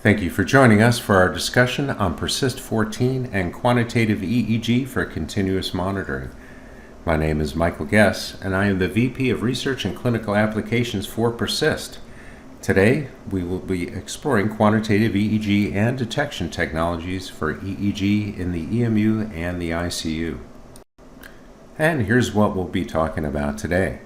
Thank you for joining us for our discussion on Persyst14 and quantitative EEG for continuous monitoring. My name is Michael Guess, and I am the VP of Research and Clinical Applications for Persyst. Today, we will be exploring quantitative EEG and detection technologies for EEG in the EMU and the ICU. And here's what we'll be talking about today.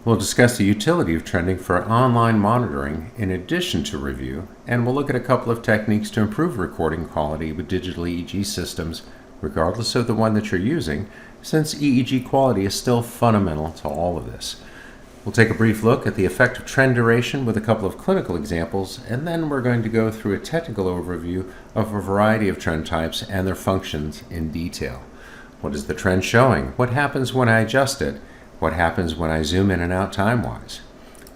We'll discuss the utility of trending for online monitoring in addition to review, and we'll look at a couple of techniques to improve recording quality with digital EEG systems, regardless of the one that you're using, since EEG quality is still fundamental to all of this. We'll take a brief look at the effect of trend duration with a couple of clinical examples, and then we're going to go through a technical overview of a variety of trend types and their functions in detail. What is the trend showing? What happens when I adjust it? What happens when I zoom in and out time-wise?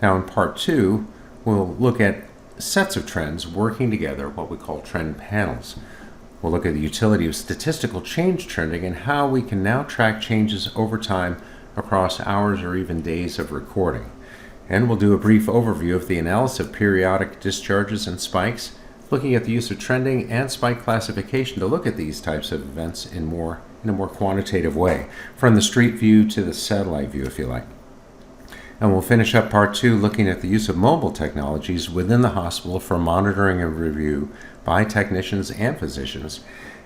Now in part 2, we'll look at sets of trends working together, what we call trend panels. We'll look at the utility of statistical change trending and how we can now track changes over time across hours or even days of recording. And we'll do a brief overview of the analysis of periodic discharges and spikes, looking at the use of trending and spike classification to look at these types of events in a more quantitative way, from the street view to the satellite view, if you like. And we'll finish up part 2 looking at the use of mobile technologies within the hospital for monitoring and review by technicians and physicians.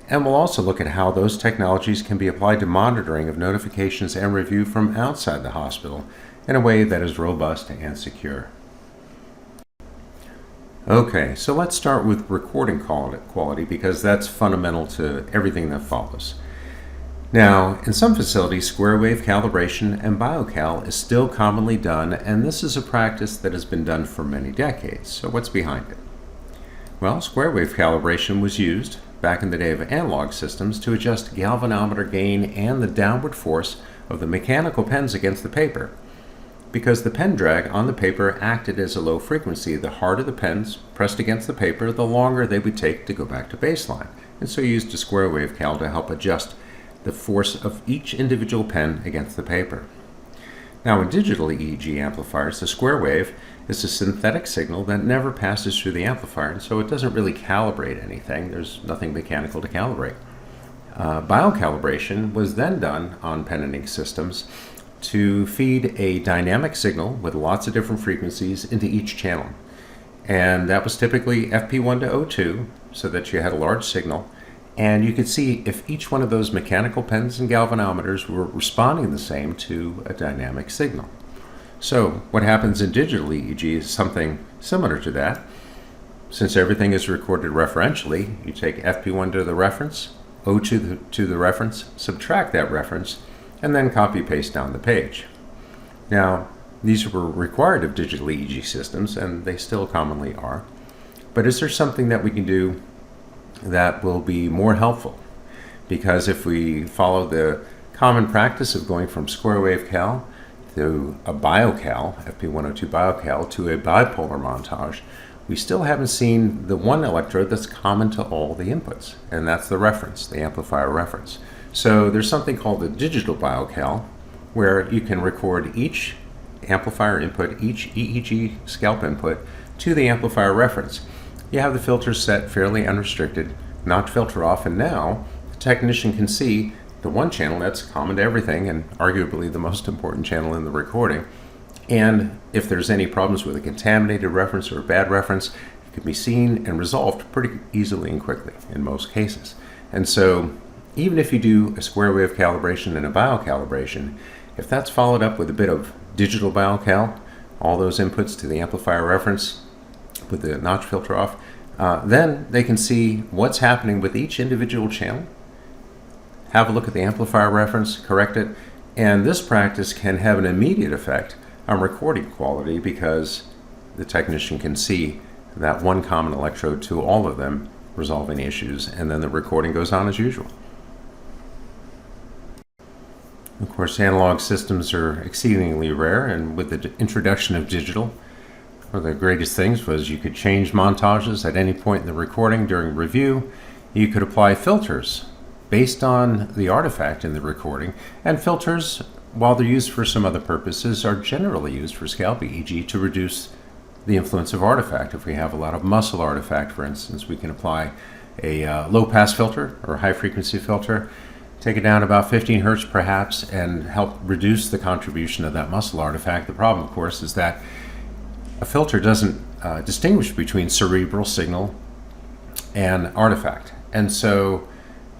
And we'll also look at how those technologies can be applied to monitoring of notifications and review from outside the hospital in a way that is robust and secure. Okay, so let's start with recording quality because that's fundamental to everything that follows. Now, in some facilities, square wave calibration and biocal is still commonly done, and this is a practice that has been done for many decades. So what's behind it? Well, square wave calibration was used back in the day of analog systems to adjust galvanometer gain and the downward force of the mechanical pens against the paper. Because the pen drag on the paper acted as a low frequency, the harder the pens pressed against the paper, the longer they would take to go back to baseline. And so you used a square wave cal to help adjust the force of each individual pen against the paper. Now in digital EEG amplifiers, the square wave is a synthetic signal that never passes through the amplifier, and so it doesn't really calibrate anything. There's nothing mechanical to calibrate. Biocalibration was then done on pen and ink systems to feed a dynamic signal with lots of different frequencies into each channel. And that was typically FP1 to O2, so that you had a large signal, and you could see if each one of those mechanical pens and galvanometers were responding the same to a dynamic signal. So what happens in digital EEG is something similar to that. Since everything is recorded referentially, you take FP1 to the reference, O2 to the reference, subtract that reference, and then copy-paste down the page. Now, these were required of digital EEG systems, and they still commonly are. But is there something that we can do that will be more helpful? Because if we follow the common practice of going from square wave cal to a biocal, FP102 biocal, to a bipolar montage, we still haven't seen the one electrode that's common to all the inputs, and that's the reference, the amplifier reference. So there's something called the digital biocal, where you can record each amplifier input, each EEG scalp input, to the amplifier reference. You have the filters set fairly unrestricted, not filter off, and now the technician can see the one channel that's common to everything and arguably the most important channel in the recording. And if there's any problems with a contaminated reference or a bad reference, it can be seen and resolved pretty easily and quickly in most cases. And so even if you do a square wave calibration and a biocalibration, if that's followed up with a bit of digital biocal, all those inputs to the amplifier reference with the notch filter off, then they can see what's happening with each individual channel, have a look at the amplifier reference, correct it, and this practice can have an immediate effect on recording quality because the technician can see that one common electrode to all of them, resolving issues, and then the recording goes on as usual. Of course, analog systems are exceedingly rare, and with the introduction of digital, one of the greatest things was you could change montages at any point in the recording during review. You could apply filters based on the artifact in the recording, and filters, while they're used for some other purposes, are generally used for scalp EEG to reduce the influence of artifact. If we have a lot of muscle artifact, for instance, we can apply a low-pass filter or a high-frequency filter, take it down about 15 hertz perhaps, and help reduce the contribution of that muscle artifact. The problem, of course, is that a filter doesn't distinguish between cerebral signal and artifact. And so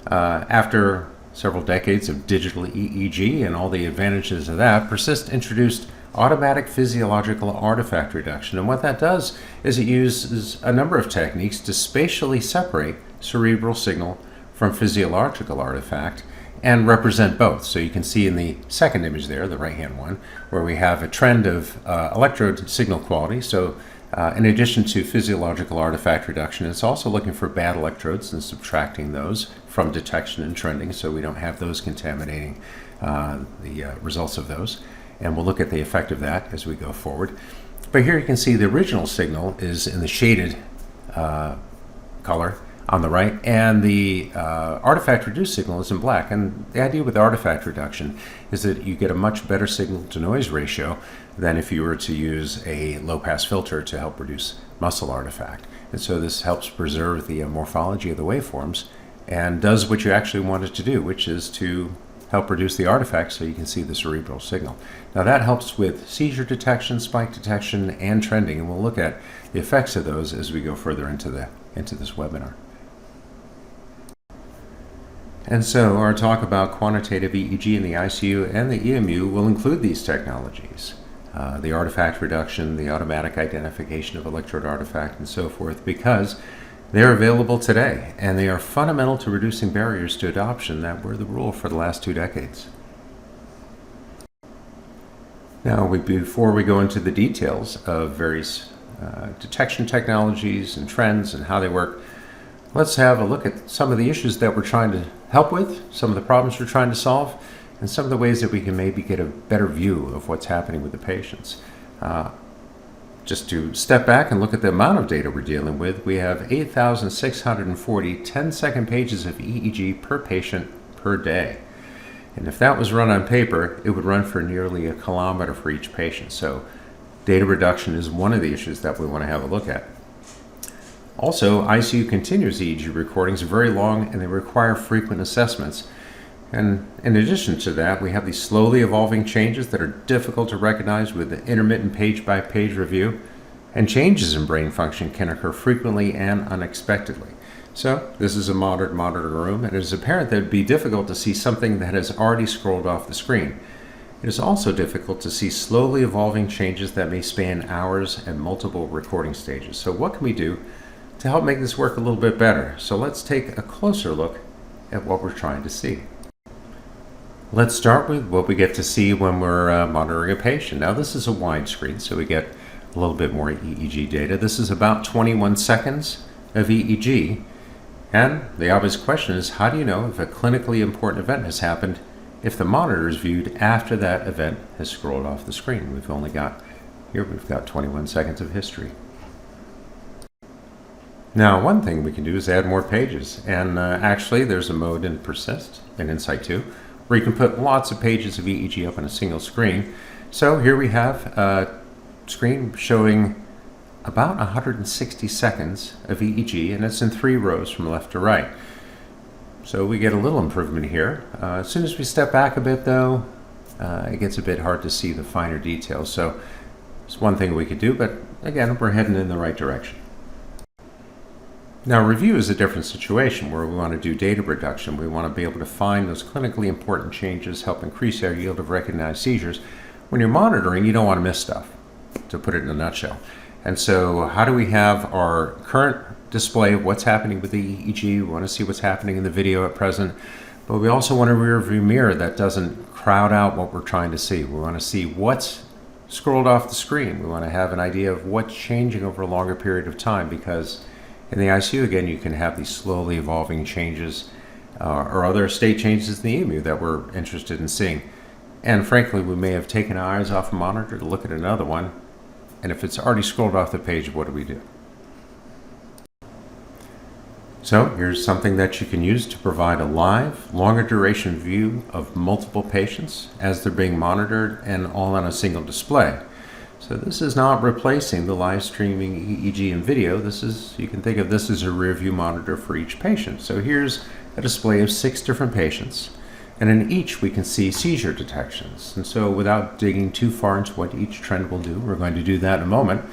after several decades of digital EEG and all the advantages of that, Persyst introduced automatic physiological artifact reduction. And what that does is it uses a number of techniques to spatially separate cerebral signal from physiological artifact and represent both. So you can see in the second image there, the right-hand one, where we have a trend of electrode signal quality. So in addition to physiological artifact reduction, it's also looking for bad electrodes and subtracting those from detection and trending so we don't have those contaminating the results of those. And we'll look at the effect of that as we go forward. But here you can see the original signal is in the shaded color on the right, and the artifact reduced signal is in black. And the idea with artifact reduction is that you get a much better signal to noise ratio than if you were to use a low pass filter to help reduce muscle artifact. And so this helps preserve the morphology of the waveforms and does what you actually want it to do, which is to help reduce the artifact so you can see the cerebral signal. Now that helps with seizure detection, spike detection, and trending, and we'll look at the effects of those as we go further into this webinar. And so our talk about quantitative EEG in the ICU and the EMU will include these technologies. The artifact reduction, the automatic identification of electrode artifact, and so forth, because they're available today, and they are fundamental to reducing barriers to adoption that were the rule for the last 2 decades. Now, before we go into the details of various detection technologies and trends and how they work, let's have a look at some of the issues that we're trying to help with, some of the problems we're trying to solve, and some of the ways that we can maybe get a better view of what's happening with the patients. Just to step back and look at the amount of data we're dealing with, we have 8,640 10-second pages of EEG per patient per day. And if that was run on paper, it would run for nearly 1 kilometer for each patient. So data reduction is one of the issues that we want to have a look at. Also, ICU continuous EEG recordings are very long and they require frequent assessments. And in addition to that, we have these slowly evolving changes that are difficult to recognize with the intermittent page-by-page review, and changes in brain function can occur frequently and unexpectedly. So this is a monitor room, and it is apparent that it would be difficult to see something that has already scrolled off the screen. It is also difficult to see slowly evolving changes that may span hours and multiple recording stages. So what can we do to help make this work a little bit better? So let's take a closer look at what we're trying to see. Let's start with what we get to see when we're monitoring a patient. Now this is a wide screen, so we get a little bit more EEG data. This is about 21 seconds of EEG. And the obvious question is, how do you know if a clinically important event has happened if the monitor is viewed after that event has scrolled off the screen? We've got 21 seconds of history. Now, one thing we can do is add more pages. And actually, there's a mode in Persyst and Insight 2 where you can put lots of pages of EEG up on a single screen. So here we have a screen showing about 160 seconds of EEG, and it's in 3 rows from left to right. So we get a little improvement here. As soon as we step back a bit, though, it gets a bit hard to see the finer details. So it's one thing we could do, but again, we're heading in the right direction. Now, review is a different situation where we want to do data reduction. We want to be able to find those clinically important changes, help increase our yield of recognized seizures. When you're monitoring, you don't want to miss stuff, to put it in a nutshell. And so how do we have our current display of what's happening with the EEG? We want to see what's happening in the video at present, but we also want a rear view mirror that doesn't crowd out what we're trying to see. We want to see what's scrolled off the screen. We want to have an idea of what's changing over a longer period of time, because in the ICU, again, you can have these slowly evolving changes or other state changes in the EMU that we're interested in seeing. And frankly, we may have taken our eyes off a monitor to look at another one, and if it's already scrolled off the page, what do we do? So here's something that you can use to provide a live, longer duration view of multiple patients as they're being monitored and all on a single display. So this is not replacing the live streaming EEG and video. You can think of this as a rear view monitor for each patient. So here's a display of 6 different patients, and in each we can see seizure detections. And so without digging too far into what each trend will do, we're going to do that in a moment.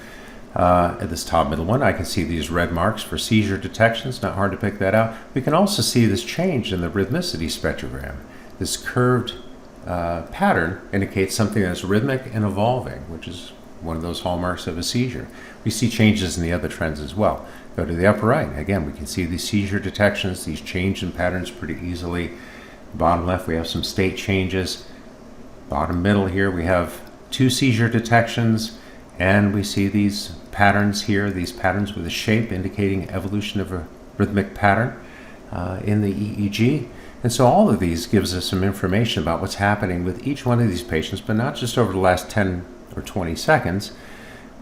At this top middle one, I can see these red marks for seizure detections. Not hard to pick that out. We can also see this change in the rhythmicity spectrogram. This curved pattern indicates something that's rhythmic and evolving, which is one of those hallmarks of a seizure. We see changes in the other trends as well. Go to the upper right. Again, we can see these seizure detections, these change in patterns pretty easily. Bottom left, we have some state changes. Bottom middle here, we have 2 seizure detections, and we see these patterns here, these patterns with a shape indicating evolution of a rhythmic pattern in the EEG. And so all of these gives us some information about what's happening with each one of these patients, but not just over the last 10 or 20 seconds,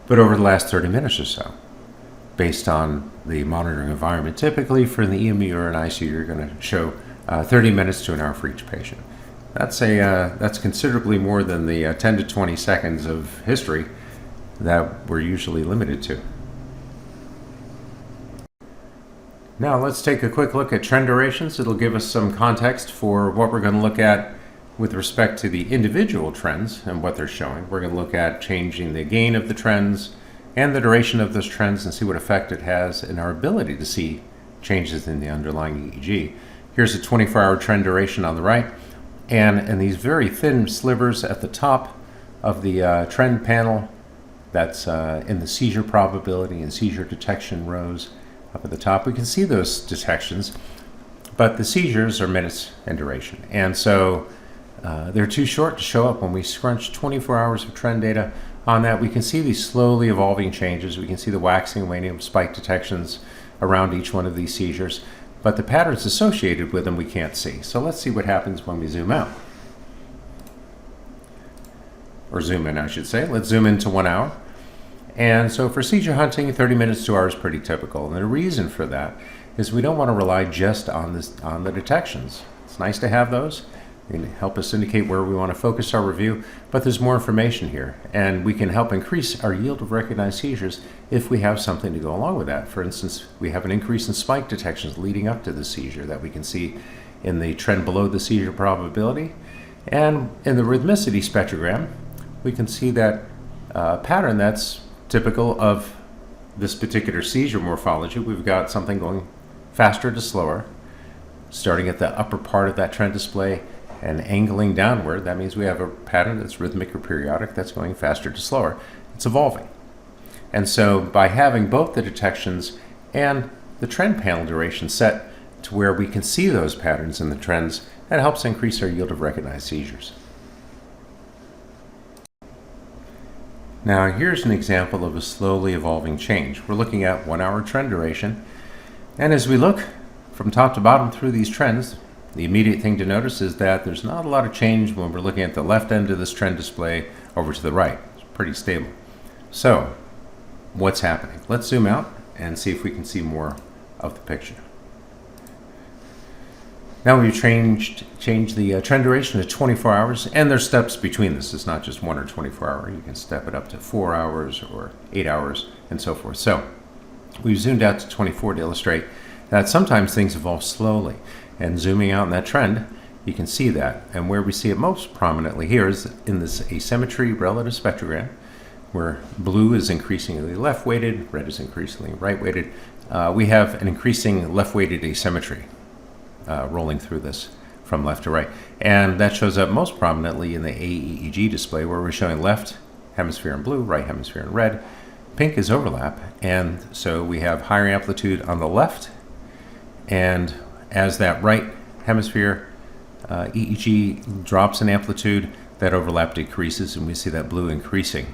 but over the last 30 minutes or so, based on the monitoring environment. Typically for the EME or an ICU, you're going to show 30 minutes to an hour for each patient. That's considerably more than the 10 to 20 seconds of history that we're usually limited to. Now let's take a quick look at trend durations. It'll give us some context for what we're going to look at with respect to the individual trends and what they're showing. We're going to look at changing the gain of the trends and the duration of those trends and see what effect it has in our ability to see changes in the underlying EEG. Here's a 24-hour trend duration on the right, and these very thin slivers at the top of the trend panel. That's in the seizure probability and seizure detection rows up at the top. We can see those detections, but the seizures are minutes in duration. And so they're too short to show up. When we scrunch 24 hours of trend data on that, we can see these slowly evolving changes. We can see the waxing and waning of spike detections around each one of these seizures, but the patterns associated with them we can't see. So let's see what happens when we zoom out. Or zoom in, I should say. Let's zoom into 1 hour. And so for seizure hunting, 30 minutes to an hour is pretty typical. And the reason for that is we don't want to rely just on the detections. It's nice to have those. They can help us indicate where we want to focus our review, but there's more information here. And we can help increase our yield of recognized seizures if we have something to go along with that. For instance, we have an increase in spike detections leading up to the seizure that we can see in the trend below the seizure probability. And in the rhythmicity spectrogram, we can see that pattern that's typical of this particular seizure morphology. We've got something going faster to slower, starting at the upper part of that trend display and angling downward. That means we have a pattern that's rhythmic or periodic that's going faster to slower. It's evolving. And so by having both the detections and the trend panel duration set to where we can see those patterns in the trends, that helps increase our yield of recognized seizures. Now here's an example of a slowly evolving change. We're looking at 1 hour trend duration, and as we look from top to bottom through these trends, the immediate thing to notice is that there's not a lot of change when we're looking at the left end of this trend display over to the right. It's pretty stable. So what's happening? Let's zoom out and see if we can see more of the picture. Now we've changed the trend duration to 24 hours, and there's steps between this. It's not just 1 or 24 hour. You can step it up to 4 hours or 8 hours and so forth. So we've zoomed out to 24 to illustrate that sometimes things evolve slowly. And zooming out in that trend, you can see that. And where we see it most prominently here is in this asymmetry relative spectrogram, where blue is increasingly left-weighted, red is increasingly right-weighted. We have an increasing left-weighted asymmetry rolling through this from left to right. And that shows up most prominently in the AEEG display, where we're showing left hemisphere in blue, right hemisphere in red. Pink is overlap, and so we have higher amplitude on the left, and as that right hemisphere EEG drops in amplitude, that overlap decreases, and we see that blue increasing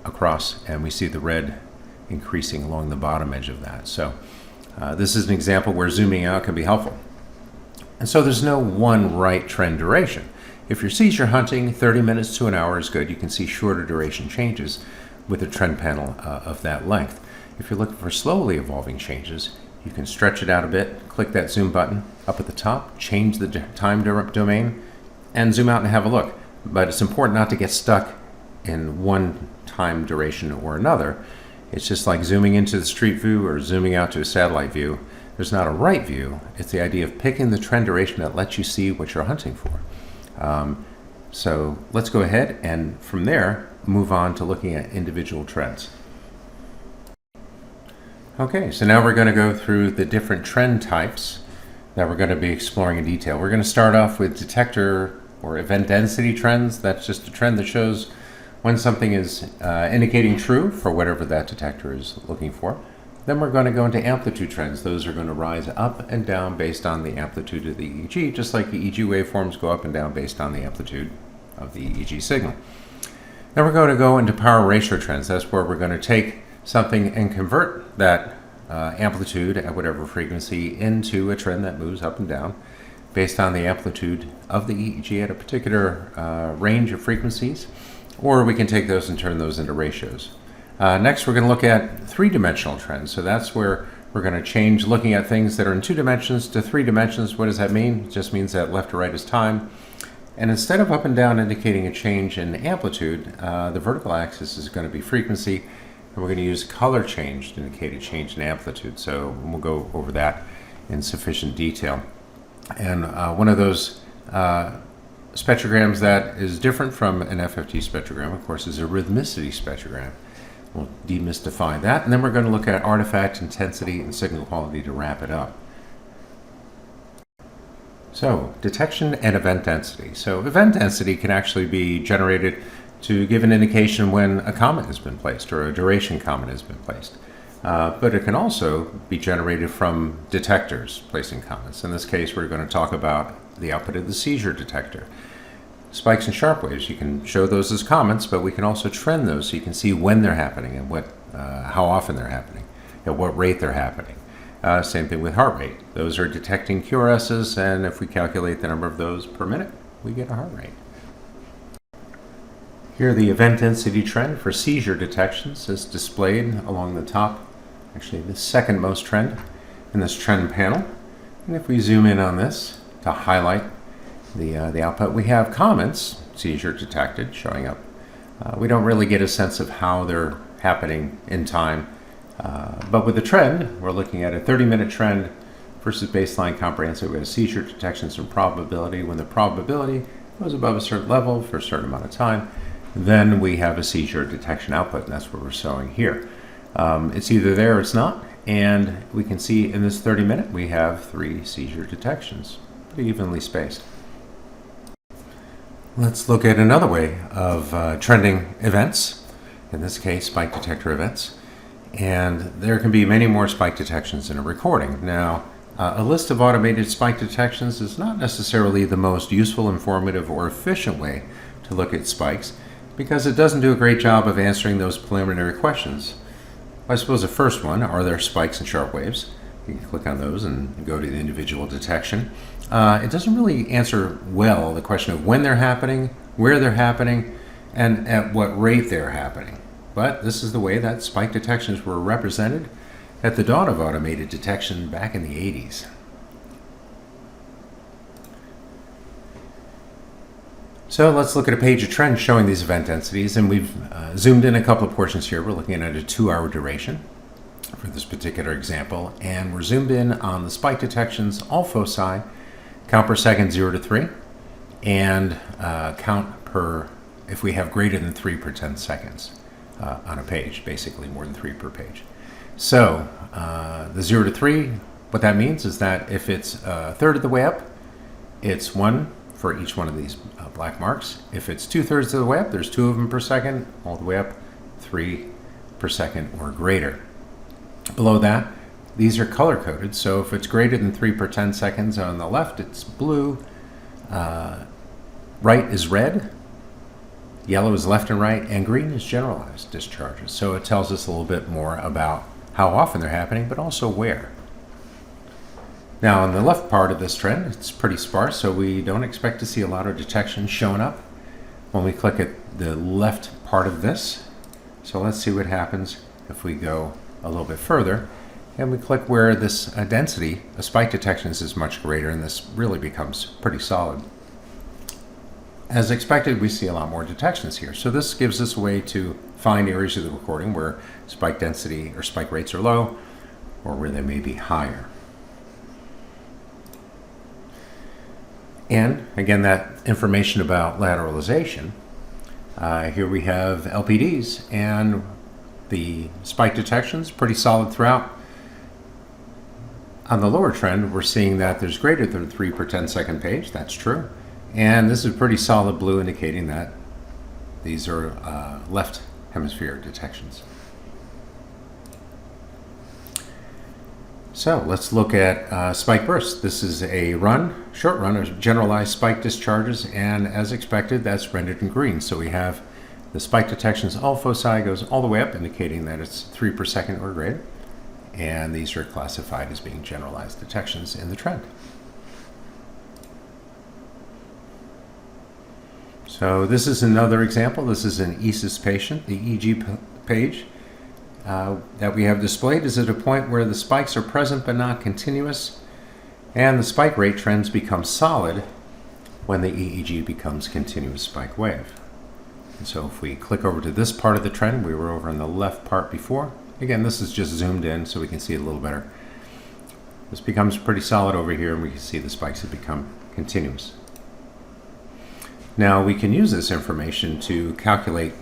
across, and we see the red increasing along the bottom edge of that. So this is an example where zooming out can be helpful. And so there's no one right trend duration. If you're seizure hunting, 30 minutes to an hour is good. You can see shorter duration changes with a trend panel of that length. If you're looking for slowly evolving changes, you can stretch it out a bit, click that zoom button up at the top, change the time domain, and zoom out and have a look. But it's important not to get stuck in one time duration or another. It's just like zooming into the street view or zooming out to a satellite view. There's not a right view. It's the idea of picking the trend duration that lets you see what you're hunting for. So let's go ahead and from there move on to looking at individual trends. Okay, so now we're going to go through the different trend types that we're going to be exploring in detail. We're going to start off with detector or event density trends. That's just a trend that shows when something is indicating true for whatever that detector is looking for. Then we're going to go into amplitude trends. Those are going to rise up and down based on the amplitude of the EEG, just like the EEG waveforms go up and down based on the amplitude of the EEG signal. Then we're going to go into power ratio trends. That's where we're going to take something and convert that amplitude at whatever frequency into a trend that moves up and down based on the amplitude of the EEG at a particular range of frequencies, or we can take those and turn those into ratios. Next, we're going to look at three-dimensional trends. So that's where we're going to change looking at things that are in 2 dimensions to 3 dimensions. What does that mean? It just means that left to right is time. And instead of up and down indicating a change in amplitude, the vertical axis is going to be frequency, and we're going to use color change to indicate a change in amplitude. So we'll go over that in sufficient detail. And one of those spectrograms that is different from an FFT spectrogram, of course, is a rhythmicity spectrogram. We'll demystify that, and then we're going to look at artifact intensity and signal quality to wrap it up. So, detection and event density. So, event density can actually be generated to give an indication when a comet has been placed or a duration comet has been placed. But it can also be generated from detectors placing comets. In this case, we're going to talk about the output of the seizure detector. Spikes and sharp waves, you can show those as comets, but we can also trend those so you can see when they're happening and how often they're happening, at what rate they're happening. Same thing with heart rate. Those are detecting QRSs, and if we calculate the number of those per minute, we get a heart rate. Here the event density trend for seizure detections is displayed along the top, actually the second most trend in this trend panel. And if we zoom in on this to highlight the output, we have comets, seizure detected, showing up. We don't really get a sense of how they're happening in time, but with the trend, we're looking at a 30-minute trend versus baseline comprehensive. We have seizure detections and probability. When the probability goes above a certain level for a certain amount of time, then we have a seizure detection output, and that's what we're showing here. It's either there or it's not, and we can see in this 30-minute we have 3 seizure detections, pretty evenly spaced. Let's look at another way of trending events, in this case spike detector events, and there can be many more spike detections in a recording. Now, a list of automated spike detections is not necessarily the most useful, informative, or efficient way to look at spikes because it doesn't do a great job of answering those preliminary questions. I suppose the first one, are there spikes and sharp waves? You can click on those and go to the individual detection. It doesn't really answer well the question of when they're happening, where they're happening, and at what rate they're happening. But this is the way that spike detections were represented at the dawn of automated detection back in the 80s. So let's look at a page of trends showing these event densities, and we've zoomed in a couple of portions here. We're looking at a 2-hour duration for this particular example, and we're zoomed in on the spike detections, all foci, count per second 0 to 3, and count per, if we have greater than 3 per 10 seconds on a page, basically more than 3 per page. So the 0 to 3, what that means is that if it's a third of the way up, it's 1 for each one of these black marks. If it's 2/3 of the way up, there's 2 of them per second, all the way up 3 per second or greater. Below that, these are color coded, so if it's greater than 3 per 10 seconds on the left, it's blue, right is red, yellow is left and right, and green is generalized discharges. So it tells us a little bit more about how often they're happening, but also where. Now on the left part of this trend, it's pretty sparse, so we don't expect to see a lot of detection showing up when we click at the left part of this. So let's see what happens if we go a little bit further and we click where this density of spike detections is much greater, and this really becomes pretty solid. as expected, we see a lot more detections here. So this gives us a way to find areas of the recording where spike density or spike rates are low, or where they may be higher. And again, that information about lateralization. Here we have LPDs, and the spike detections pretty solid throughout. On the lower trend, we're seeing that there's greater than 3 per 10-second page. That's true. And this is pretty solid blue, indicating that these are left hemisphere detections. So let's look at spike bursts. This is a short run of generalized spike discharges, and as expected, that's rendered in green. So we have the spike detections, all foci goes all the way up, indicating that it's 3 per second or greater. And these are classified as being generalized detections in the trend. So this is another example. This is an ESUS patient. The EEG page that we have displayed is at a point where the spikes are present but not continuous, and the spike rate trends become solid when the EEG becomes continuous spike wave. And so if we click over to this part of the trend, we were over in the left part before. Again, this is just zoomed in so we can see it a little better. This becomes pretty solid over here, and we can see the spikes have become continuous. Now we can use this information to calculate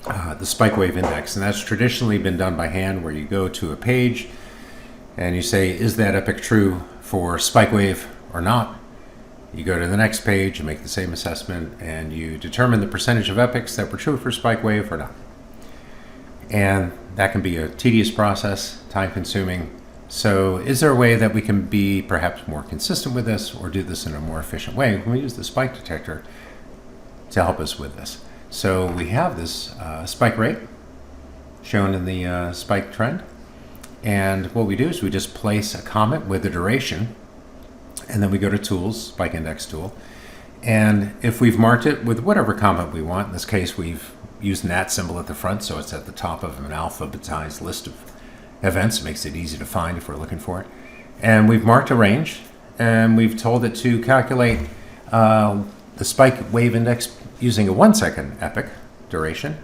the spike wave index, and that's traditionally been done by hand, where you go to a page and you say, is that epoch true for spike wave or not? You go to the next page, you make the same assessment, and you determine the percentage of epochs that were true for spike wave or not. And that can be a tedious process, time consuming. So is there a way that we can be perhaps more consistent with this, or do this in a more efficient way? We use the spike detector to help us with this. So we have this spike rate shown in the spike trend. And what we do is we just place a comment with the duration, and then we go to Tools, Spike Index Tool. And if we've marked it with whatever comment we want, in this case we've used an @ symbol at the front, so it's at the top of an alphabetized list of events. It makes it easy to find if we're looking for it. And we've marked a range, and we've told it to calculate the spike wave index using a 1-second epoch duration,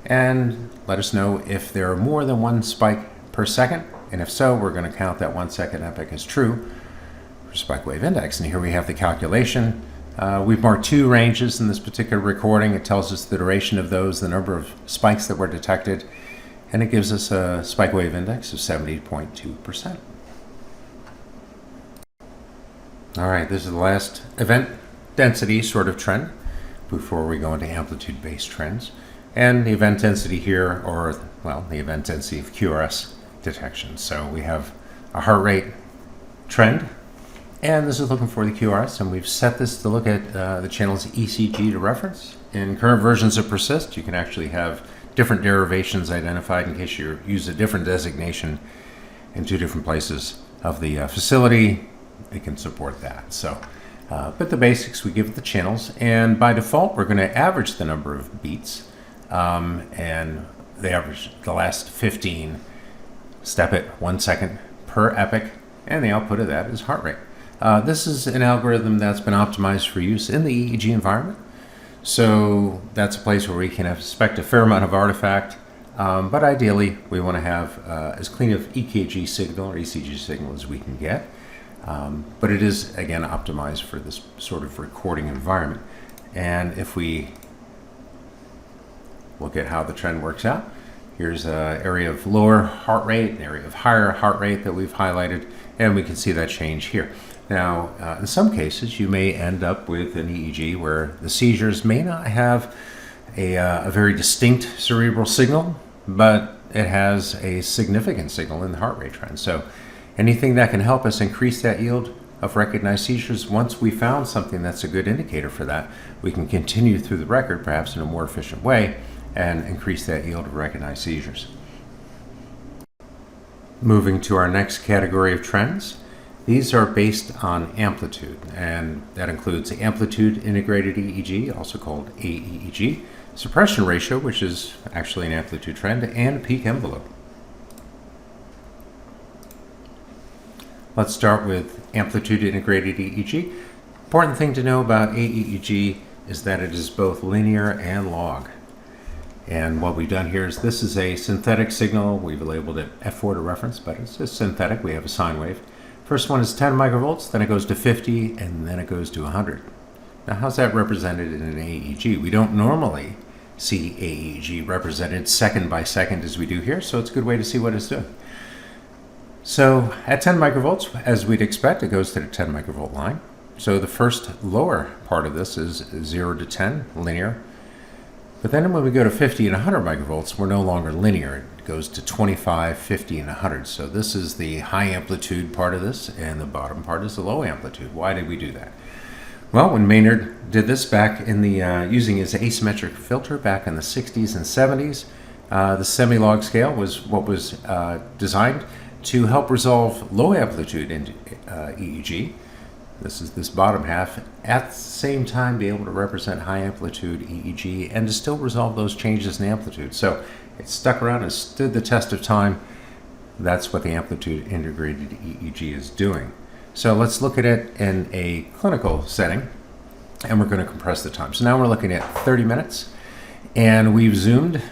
and let us know if there are more than one spike per second, and if so, we're going to count that 1-second epoch as true for spike wave index. And here we have the calculation. We've marked 2 ranges in this particular recording. It tells us the duration of those, the number of spikes that were detected, and it gives us a spike wave index of 70.2%. All right, this is the last event density sort of trend before we go into amplitude-based trends. And the event density here, or, well, the event density of QRS detection. So we have a heart rate trend, and this is looking for the QRS, and we've set this to look at the channel's ECG to reference. In current versions of Persyst, you can actually have different derivations identified in case you use a different designation in 2 different places of the facility. It can support that. So, but the basics, we give it the channels, and by default, we're going to average the number of beats, and they average the last 15, step it 1 second per epoch, and the output of that is heart rate. This is an algorithm that's been optimized for use in the EEG environment. So that's a place where we can expect a fair amount of artifact, but ideally we want to have as clean of EKG signal or ECG signal as we can get. But it is, again, optimized for this sort of recording environment. And if we look at how the trend works out, here's an area of lower heart rate, an area of higher heart rate that we've highlighted, and we can see that change here. Now, in some cases, you may end up with an EEG where the seizures may not have a very distinct cerebral signal, but it has a significant signal in the heart rate trend. So anything that can help us increase that yield of recognized seizures, once we found something that's a good indicator for that, we can continue through the record, perhaps in a more efficient way, and increase that yield of recognized seizures. Moving to our next category of trends. These are based on amplitude, and that includes amplitude integrated EEG, also called AEEG, suppression ratio, which is actually an amplitude trend, and peak envelope. Let's start with amplitude integrated EEG. Important thing to know about AEEG, is that it is both linear and log. And what we've done here is this is a synthetic signal. We've labeled it F4 to reference, but it's just synthetic. We have a sine wave. First one is 10 microvolts, then it goes to 50, and then it goes to 100. Now, how's that represented in an AEG? We don't normally see AEG represented second by second as we do here, so it's a good way to see what it's doing. So at 10 microvolts, as we'd expect, it goes to the 10 microvolt line. So the first lower part of this is 0 to 10, linear. But then when we go to 50 and 100 microvolts, we're no longer linear. It goes to 25, 50, and 100. So this is the high amplitude part of this, and the bottom part is the low amplitude. Why did we do that? Well, when Maynard did this back in the using his asymmetric filter back in the 60s and 70s, the semi-log scale was what was designed to help resolve low amplitude in EEG. This is this bottom half, at the same time be able to represent high amplitude EEG and to still resolve those changes in amplitude. So it stuck around and stood the test of time. That's what the amplitude integrated EEG is doing. So let's look at it in a clinical setting, and we're going to compress the time. So now we're looking at 30 minutes, and we've zoomed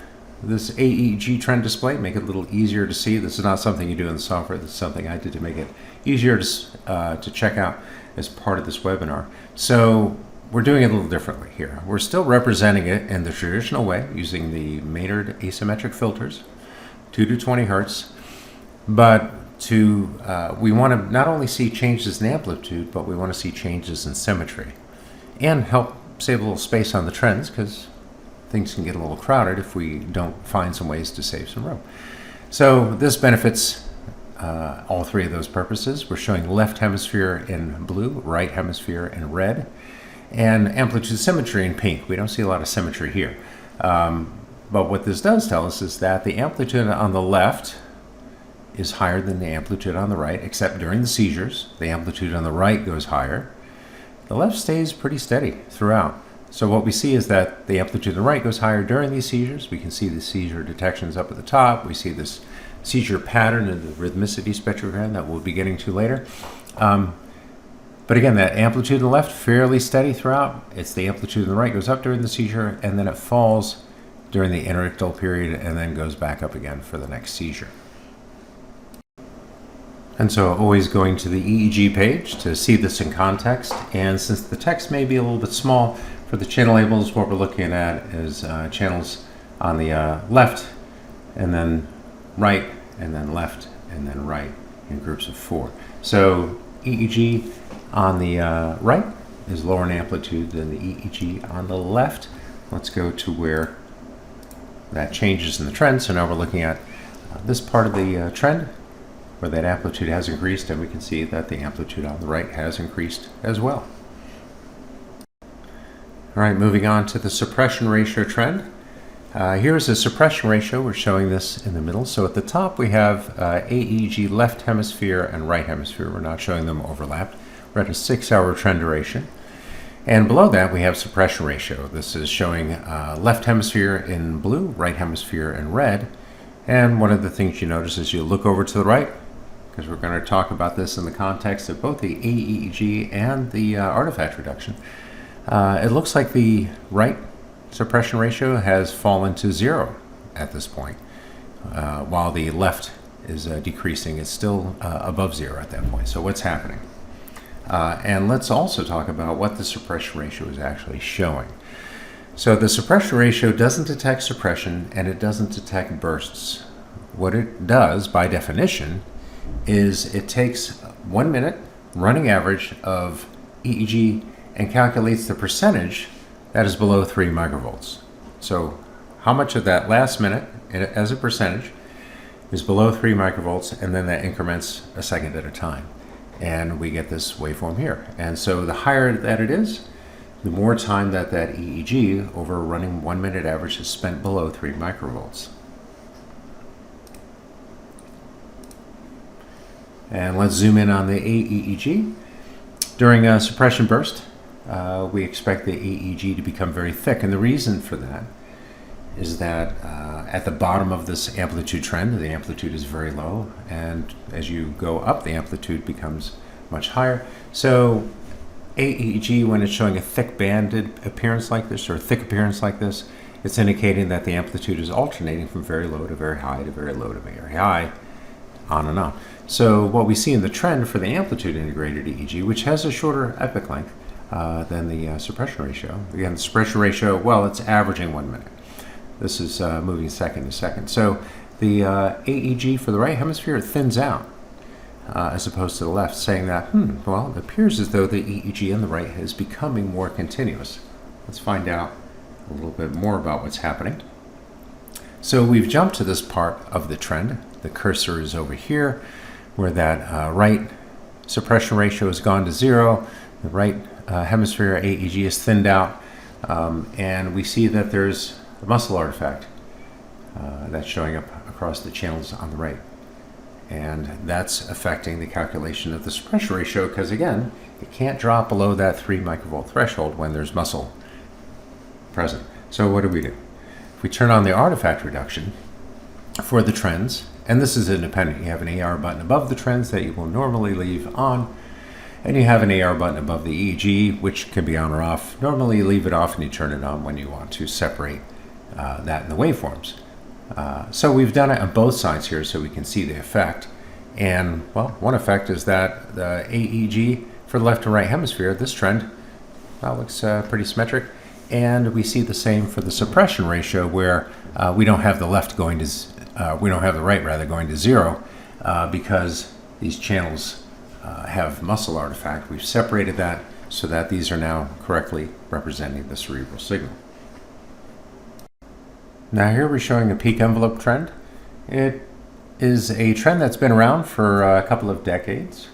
this AEG trend display, make it a little easier to see. This is not something you do in the software. This is something I did to make it easier to check out as part of this webinar. So we're doing it a little differently here. We're still representing it in the traditional way using the Maynard asymmetric filters, 2 to 20 hertz, but we want to not only see changes in amplitude, but we want to see changes in symmetry and help save a little space on the trends, because things can get a little crowded if we don't find some ways to save some room. So this benefits all three of those purposes. We're showing left hemisphere in blue, right hemisphere in red, and amplitude symmetry in pink. We don't see a lot of symmetry here. But what this does tell us is that the amplitude on the left is higher than the amplitude on the right, except during the seizures. The amplitude on the right goes higher. The left stays pretty steady throughout. So what we see is that the amplitude on the right goes higher during these seizures. We can see the seizure detections up at the top. We see this seizure pattern in the rhythmicity spectrogram that we'll be getting to later. But again, that amplitude on the left, fairly steady throughout. It's the amplitude on the right goes up during the seizure, and then it falls during the interictal period and then goes back up again for the next seizure. And so always going to the EEG page to see this in context. And since the text may be a little bit small for the channel labels, what we're looking at is channels on the left, and then right, and then left, and then right in groups of 4. So EEG on the right is lower in amplitude than the EEG on the left. Let's go to where that changes in the trend. So now we're looking at this part of the trend, where that amplitude has increased, and we can see that the amplitude on the right has increased as well. All right, moving on to the suppression ratio trend. Here's a suppression ratio. We're showing this in the middle. So at the top we have AEG left hemisphere and right hemisphere. We're not showing them overlapped. We're at a 6-hour trend duration. And below that we have suppression ratio. This is showing left hemisphere in blue, right hemisphere in red. And one of the things you notice is you look over to the right, because we're going to talk about this in the context of both the AEG and the artifact reduction. It looks like the right suppression ratio has fallen to 0 at this point, while the left is decreasing. It's still above 0 at that point. So what's happening? And let's also talk about what the suppression ratio is actually showing. So the suppression ratio doesn't detect suppression, and it doesn't detect bursts. What it does, by definition, is it takes 1 minute running average of EEG and calculates the percentage that is below 3 microvolts. So how much of that last minute as a percentage is below 3 microvolts, and then that increments a second at a time. And we get this waveform here. And so the higher that it is, the more time that EEG over a running 1 minute average is spent below 3 microvolts. And let's zoom in on the AEG. During a suppression burst, we expect the AEG to become very thick. And the reason for that is that at the bottom of this amplitude trend, the amplitude is very low. And as you go up, the amplitude becomes much higher. So AEG, when it's showing a thick banded appearance like this, or a thick appearance like this, it's indicating that the amplitude is alternating from very low to very high to very low to very high, on and on. So what we see in the trend for the amplitude integrated EEG, which has a shorter epoch length than the suppression ratio. Again, the suppression ratio, well, it's averaging 1 minute. This is moving second to second. So the AEG for the right hemisphere thins out as opposed to the left, saying that, well, it appears as though the EEG in the right is becoming more continuous. Let's find out a little bit more about what's happening. So we've jumped to this part of the trend. The cursor is over here, where that right suppression ratio has gone to 0. The right hemisphere AEG is thinned out, and we see that there's a muscle artifact that's showing up across the channels on the right. And that's affecting the calculation of the suppression ratio because, again, it can't drop below that 3 microvolt threshold when there's muscle present. So what do? If we turn on the artifact reduction for the trends, and this is independent, you have an AR button above the trends that you will normally leave on, and you have an AR button above the EEG, which can be on or off. Normally you leave it off and you turn it on when you want to separate that in the waveforms. So we've done it on both sides here so we can see the effect. And, well, one effect is that the AEG for the left and right hemisphere, this trend, well, looks pretty symmetric. And we see the same for the suppression ratio, where we don't have the left going to, we don't have the right rather going to 0 because these channels have muscle artifact. We've separated that so that these are now correctly representing the cerebral signal. Now here we're showing a peak envelope trend. It is a trend that's been around for a couple of decades.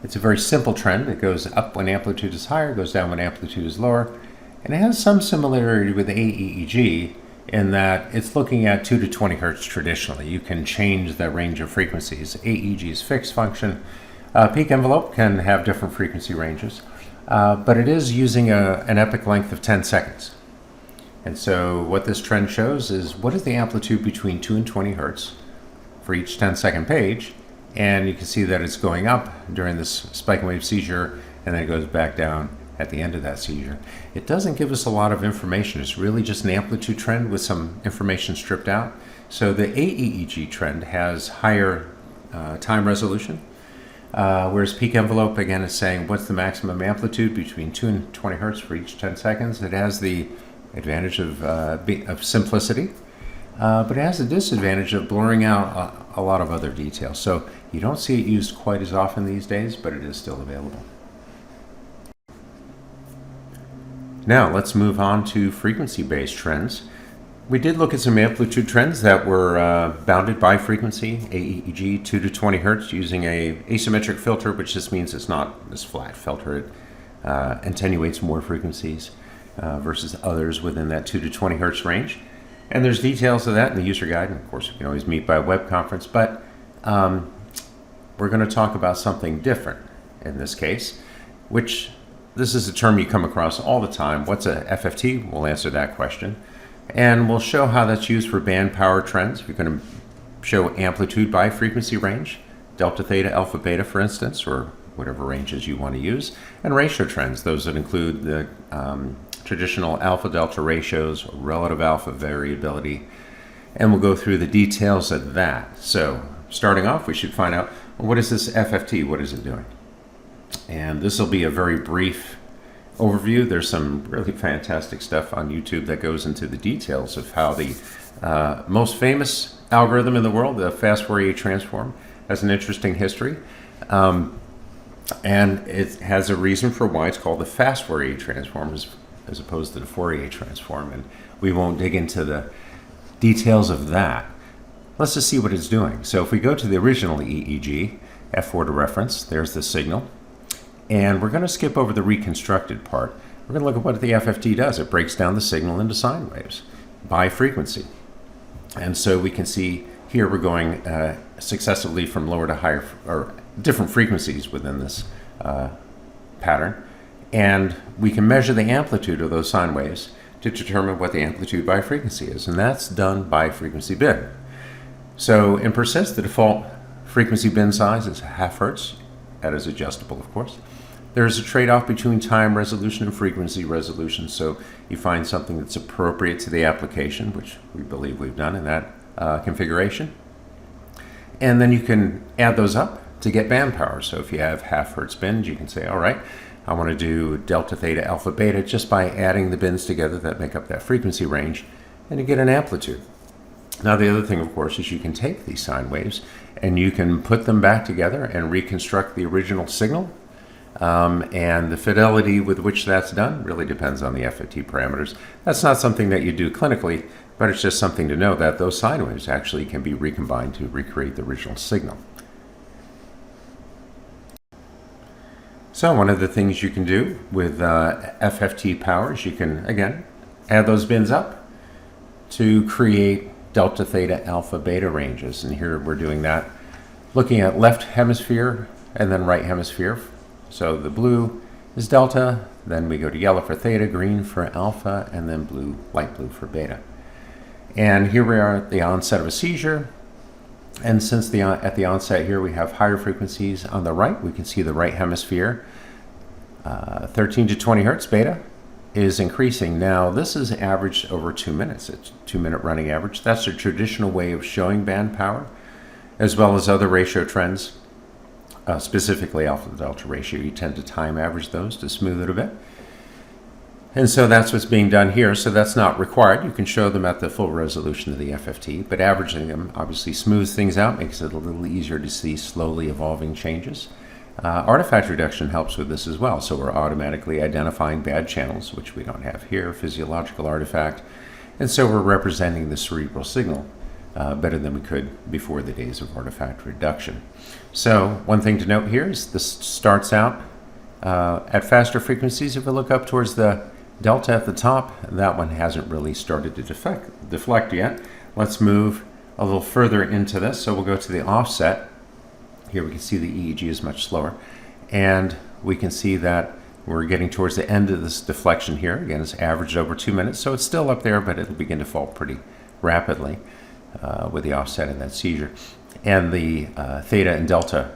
It's a very simple trend. It goes up when amplitude is higher, goes down when amplitude is lower, and it has some similarity with AEEG in that it's looking at 2 to 20 hertz traditionally. You can change the range of frequencies. AEG's fixed function. Peak envelope can have different frequency ranges, but it is using an epoch length of 10 seconds. And so what this trend shows is what is the amplitude between 2 and 20 hertz for each 10-second page, and you can see that it's going up during this spike and wave seizure, and then it goes back down at the end of that seizure. It doesn't give us a lot of information. It's really just an amplitude trend with some information stripped out. So the AEEG trend has higher time resolution, whereas peak envelope, again, is saying what's the maximum amplitude between 2 and 20 hertz for each 10 seconds. It has the advantage of simplicity, but it has the disadvantage of blurring out a lot of other details. So you don't see it used quite as often these days, but it is still available. Now let's move on to frequency-based trends. We did look at some amplitude trends that were bounded by frequency, AEEG 2 to 20 hertz, using a asymmetric filter, which just means it's not this flat filter. It attenuates more frequencies versus others within that 2 to 20 hertz range. And there's details of that in the user guide, and of course we can always meet by web conference, but we're going to talk about something different in this case, which this is a term you come across all the time. What's a FFT? We'll answer that question. And we'll show how that's used for band power trends. We're going to show amplitude by frequency range, delta, theta, alpha, beta, for instance, or whatever ranges you want to use, and ratio trends, those that include the traditional alpha delta ratios, relative alpha variability, and we'll go through the details of that. So starting off, we should find out, well, what is this FFT? What is it doing? And this will be a very brief overview. There's some really fantastic stuff on YouTube that goes into the details of how the most famous algorithm in the world, the fast Fourier transform, has an interesting history. And it has a reason for why it's called the fast Fourier transform as opposed to the Fourier transform. And we won't dig into the details of that. Let's just see what it's doing. So if we go to the original EEG, F4 to reference, there's the signal. And we're going to skip over the reconstructed part. We're going to look at what the FFT does. It breaks down the signal into sine waves by frequency. And so we can see here we're going successively from lower to higher, or different frequencies within this pattern. And we can measure the amplitude of those sine waves to determine what the amplitude by frequency is. And that's done by frequency bin. So in Persyst, the default frequency bin size is 0.5 hertz. That is adjustable, of course. there's a trade-off between time resolution and frequency resolution. So you find something that's appropriate to the application, which we believe we've done in that configuration. And then you can add those up to get band power. So if you have half hertz bins, you can say, all right, I want to do delta, theta, alpha, beta just by adding the bins together that make up that frequency range, and you get an amplitude. Now the other thing, of course, is you can take these sine waves and you can put them back together and reconstruct the original signal. And the fidelity with which that's done really depends on the FFT parameters. That's not something that you do clinically, but it's just something to know that those sine waves actually can be recombined to recreate the original signal. So one of the things you can do with FFT power is you can, again, add those bins up to create delta, theta, alpha, beta ranges. And here we're doing that looking at left hemisphere and then right hemisphere. So the blue is delta, then we go to yellow for theta, green for alpha, and then blue, light blue for beta. And here we are at the onset of a seizure. And since at the onset here we have higher frequencies on the right, we can see the right hemisphere, 13 to 20 hertz beta is increasing. Now this is averaged over 2 minutes. It's 2-minute running average. That's a traditional way of showing band power, as well as other ratio trends, specifically alpha to delta ratio. You tend to time average those to smooth it a bit. And so that's what's being done here. So that's not required. You can show them at the full resolution of the FFT, but averaging them obviously smooths things out, makes it a little easier to see slowly evolving changes. Artifact reduction helps with this as well. So we're automatically identifying bad channels, which we don't have here, physiological artifact. And so we're representing the cerebral signal better than we could before the days of artifact reduction. So one thing to note here is this starts out at faster frequencies. If we look up towards the delta at the top, that one hasn't really started to deflect yet. Let's move a little further into this. So we'll go to the offset. Here we can see the EEG is much slower. And we can see that we're getting towards the end of this deflection here. Again, it's averaged over 2 minutes, so it's still up there, but it'll begin to fall pretty rapidly with the offset in that seizure. And the theta and delta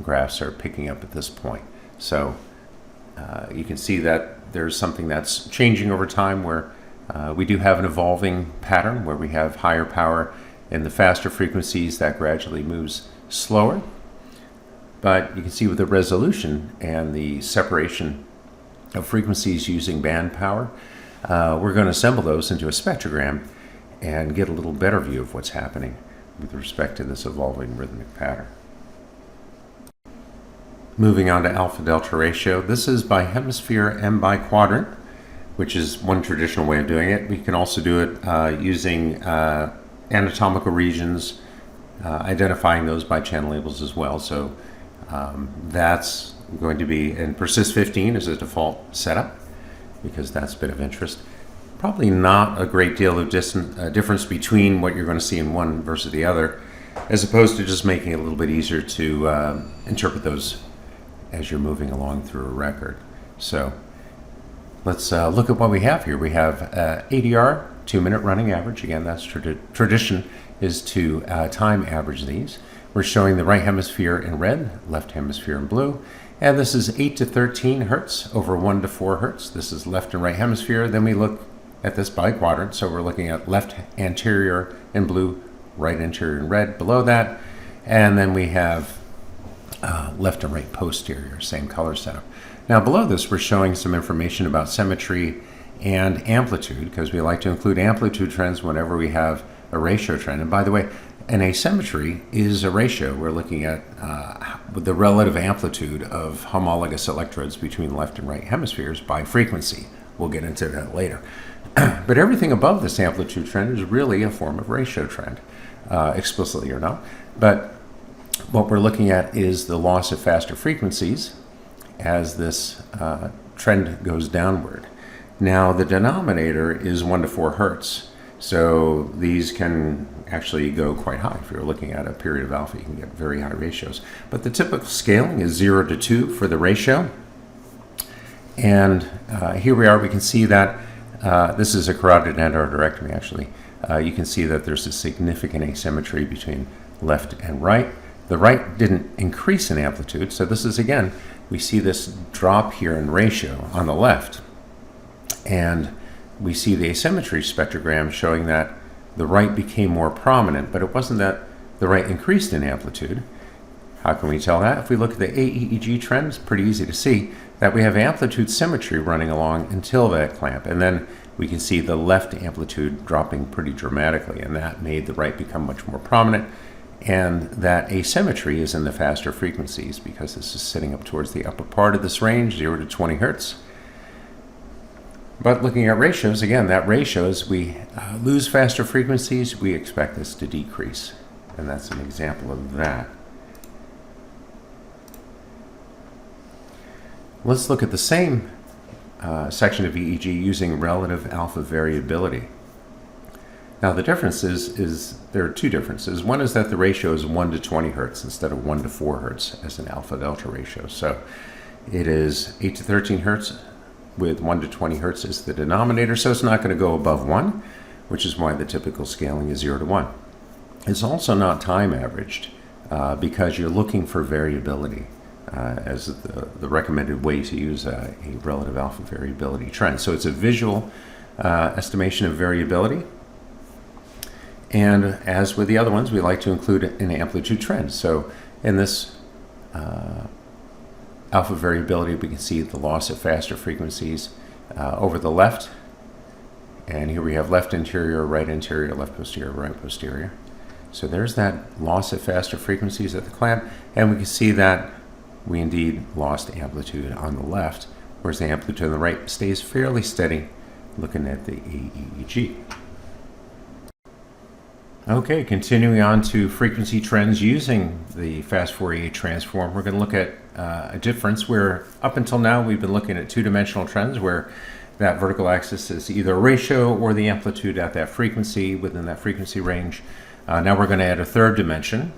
graphs are picking up at this point. So you can see that there's something that's changing over time where we do have an evolving pattern where we have higher power in the faster frequencies that gradually moves slower. But you can see with the resolution and the separation of frequencies using band power, we're going to assemble those into a spectrogram and get a little better view of what's happening with respect to this evolving rhythmic pattern. Moving on to alpha-delta ratio. This is by hemisphere and by quadrant, which is one traditional way of doing it. We can also do it using anatomical regions, identifying those by channel labels as well. So that's going to be in Persyst14 as a default setup, because that's a bit of interest. Probably not a great deal of difference between what you're going to see in one versus the other, as opposed to just making it a little bit easier to interpret those as you're moving along through a record. So let's look at what we have here. We have ADR, 2-minute running average. Again, that's tradition is to time average these. We're showing the right hemisphere in red, left hemisphere in blue. And this is 8 to 13 hertz over 1 to 4 hertz. This is left and right hemisphere. Then we look at this by quadrant. So we're looking at left anterior in blue, right anterior in red below that. And then we have left and right posterior, same color setup. Now below this, we're showing some information about symmetry and amplitude, because we like to include amplitude trends whenever we have a ratio trend. And by the way, an asymmetry is a ratio. We're looking at the relative amplitude of homologous electrodes between left and right hemispheres by frequency. We'll get into that later. But everything above this amplitude trend is really a form of ratio trend, explicitly or not. But what we're looking at is the loss of faster frequencies as this trend goes downward. Now the denominator is 1 to 4 hertz. So these can actually go quite high. If you're looking at a period of alpha, you can get very high ratios. But the typical scaling is 0 to 2 for the ratio. And here we are. We can see that this is a carotid endarterectomy, actually. You can see that there's a significant asymmetry between left and right. The right didn't increase in amplitude, so this is, again, we see this drop here in ratio on the left. And we see the asymmetry spectrogram showing that the right became more prominent, but it wasn't that the right increased in amplitude. How can we tell that? If we look at the qEEG trend, it's pretty easy to see that we have amplitude symmetry running along until that clamp, and then we can see the left amplitude dropping pretty dramatically, and that made the right become much more prominent. And that asymmetry is in the faster frequencies because this is sitting up towards the upper part of this range, 0 to 20 hertz. But looking at ratios, again, that ratio, as we lose faster frequencies, we expect this to decrease. And that's an example of that. Let's look at the same section of EEG using relative alpha variability. Now the difference is there are two differences. One is that the ratio is 1 to 20 hertz instead of 1 to 4 hertz as an alpha delta ratio. So it is 8 to 13 hertz with 1 to 20 hertz is the denominator, so it's not going to go above 1, which is why the typical scaling is 0 to 1. It's also not time averaged because you're looking for variability as the recommended way to use a relative alpha variability trend. So it's a visual estimation of variability. And as with the other ones, we like to include an amplitude trend. So in this alpha variability, we can see the loss of faster frequencies over the left. And here we have left anterior, right anterior, left posterior, right posterior. So there's that loss of faster frequencies at the clamp. And we can see that we indeed lost amplitude on the left, whereas the amplitude on the right stays fairly steady looking at the qEEG. Okay, continuing on to frequency trends using the fast Fourier transform, we're going to look at a difference where up until now we've been looking at two-dimensional trends where that vertical axis is either a ratio or the amplitude at that frequency within that frequency range. Now we're going to add a third dimension.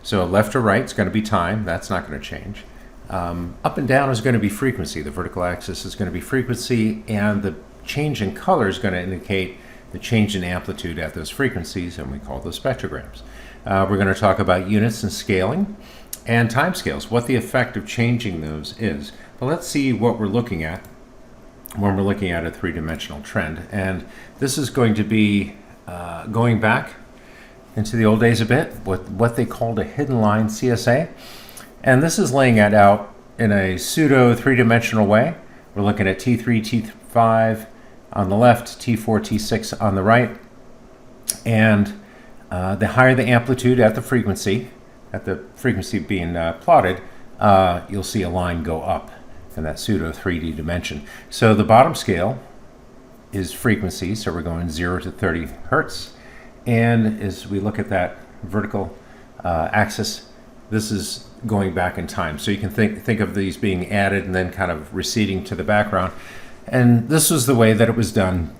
So left or right is going to be time. That's not going to change. Up and down is going to be frequency. The vertical axis is going to be frequency, and the change in color is going to indicate the change in amplitude at those frequencies, and we call those spectrograms. We're going to talk about units and scaling and timescales, what the effect of changing those is. But let's see what we're looking at when we're looking at a three-dimensional trend. And this is going to be going back into the old days a bit with what they called a hidden line CSA. And this is laying it out in a pseudo three-dimensional way. We're looking at T3, T5 on the left, T4, T6 on the right. And the higher the amplitude at the frequency being plotted, you'll see a line go up in that pseudo 3D dimension. So the bottom scale is frequency, so we're going 0 to 30 hertz. And as we look at that vertical axis, this is going back in time. So you can think of these being added and then kind of receding to the background. And this was the way that it was done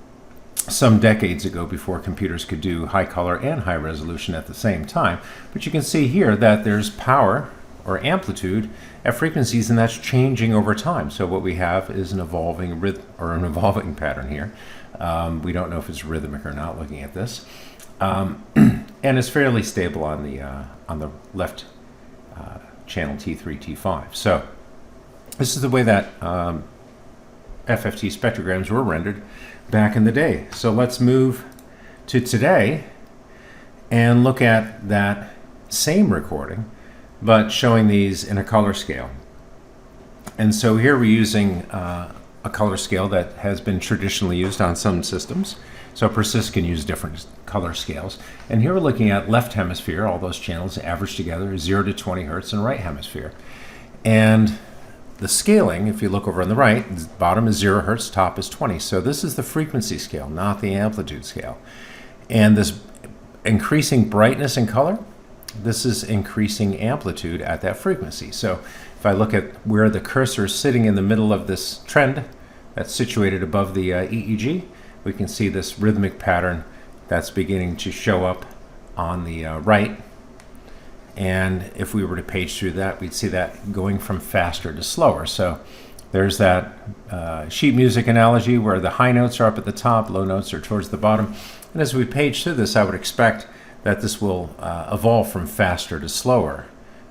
some decades ago before computers could do high color and high resolution at the same time. But you can see here that there's power or amplitude at frequencies, and that's changing over time. So what we have is an evolving evolving pattern here. We don't know if it's rhythmic or not looking at this. And it's fairly stable on the left channel T3, T5. So this is the way that FFT spectrograms were rendered back in the day. So let's move to today and look at that same recording, but showing these in a color scale. And so here we're using a color scale that has been traditionally used on some systems. So Persyst can use different color scales. And here we're looking at left hemisphere, all those channels averaged together, 0 to 20 hertz, and right hemisphere. And the scaling, if you look over on the right, bottom is 0 hertz, top is 20. So this is the frequency scale, not the amplitude scale. And this increasing brightness in color, this is increasing amplitude at that frequency. So if I look at where the cursor is sitting in the middle of this trend that's situated above the EEG, we can see this rhythmic pattern that's beginning to show up on the right. And if we were to page through that, we'd see that going from faster to slower. So there's that sheet music analogy where the high notes are up at the top, low notes are towards the bottom. And as we page through this, I would expect that this will evolve from faster to slower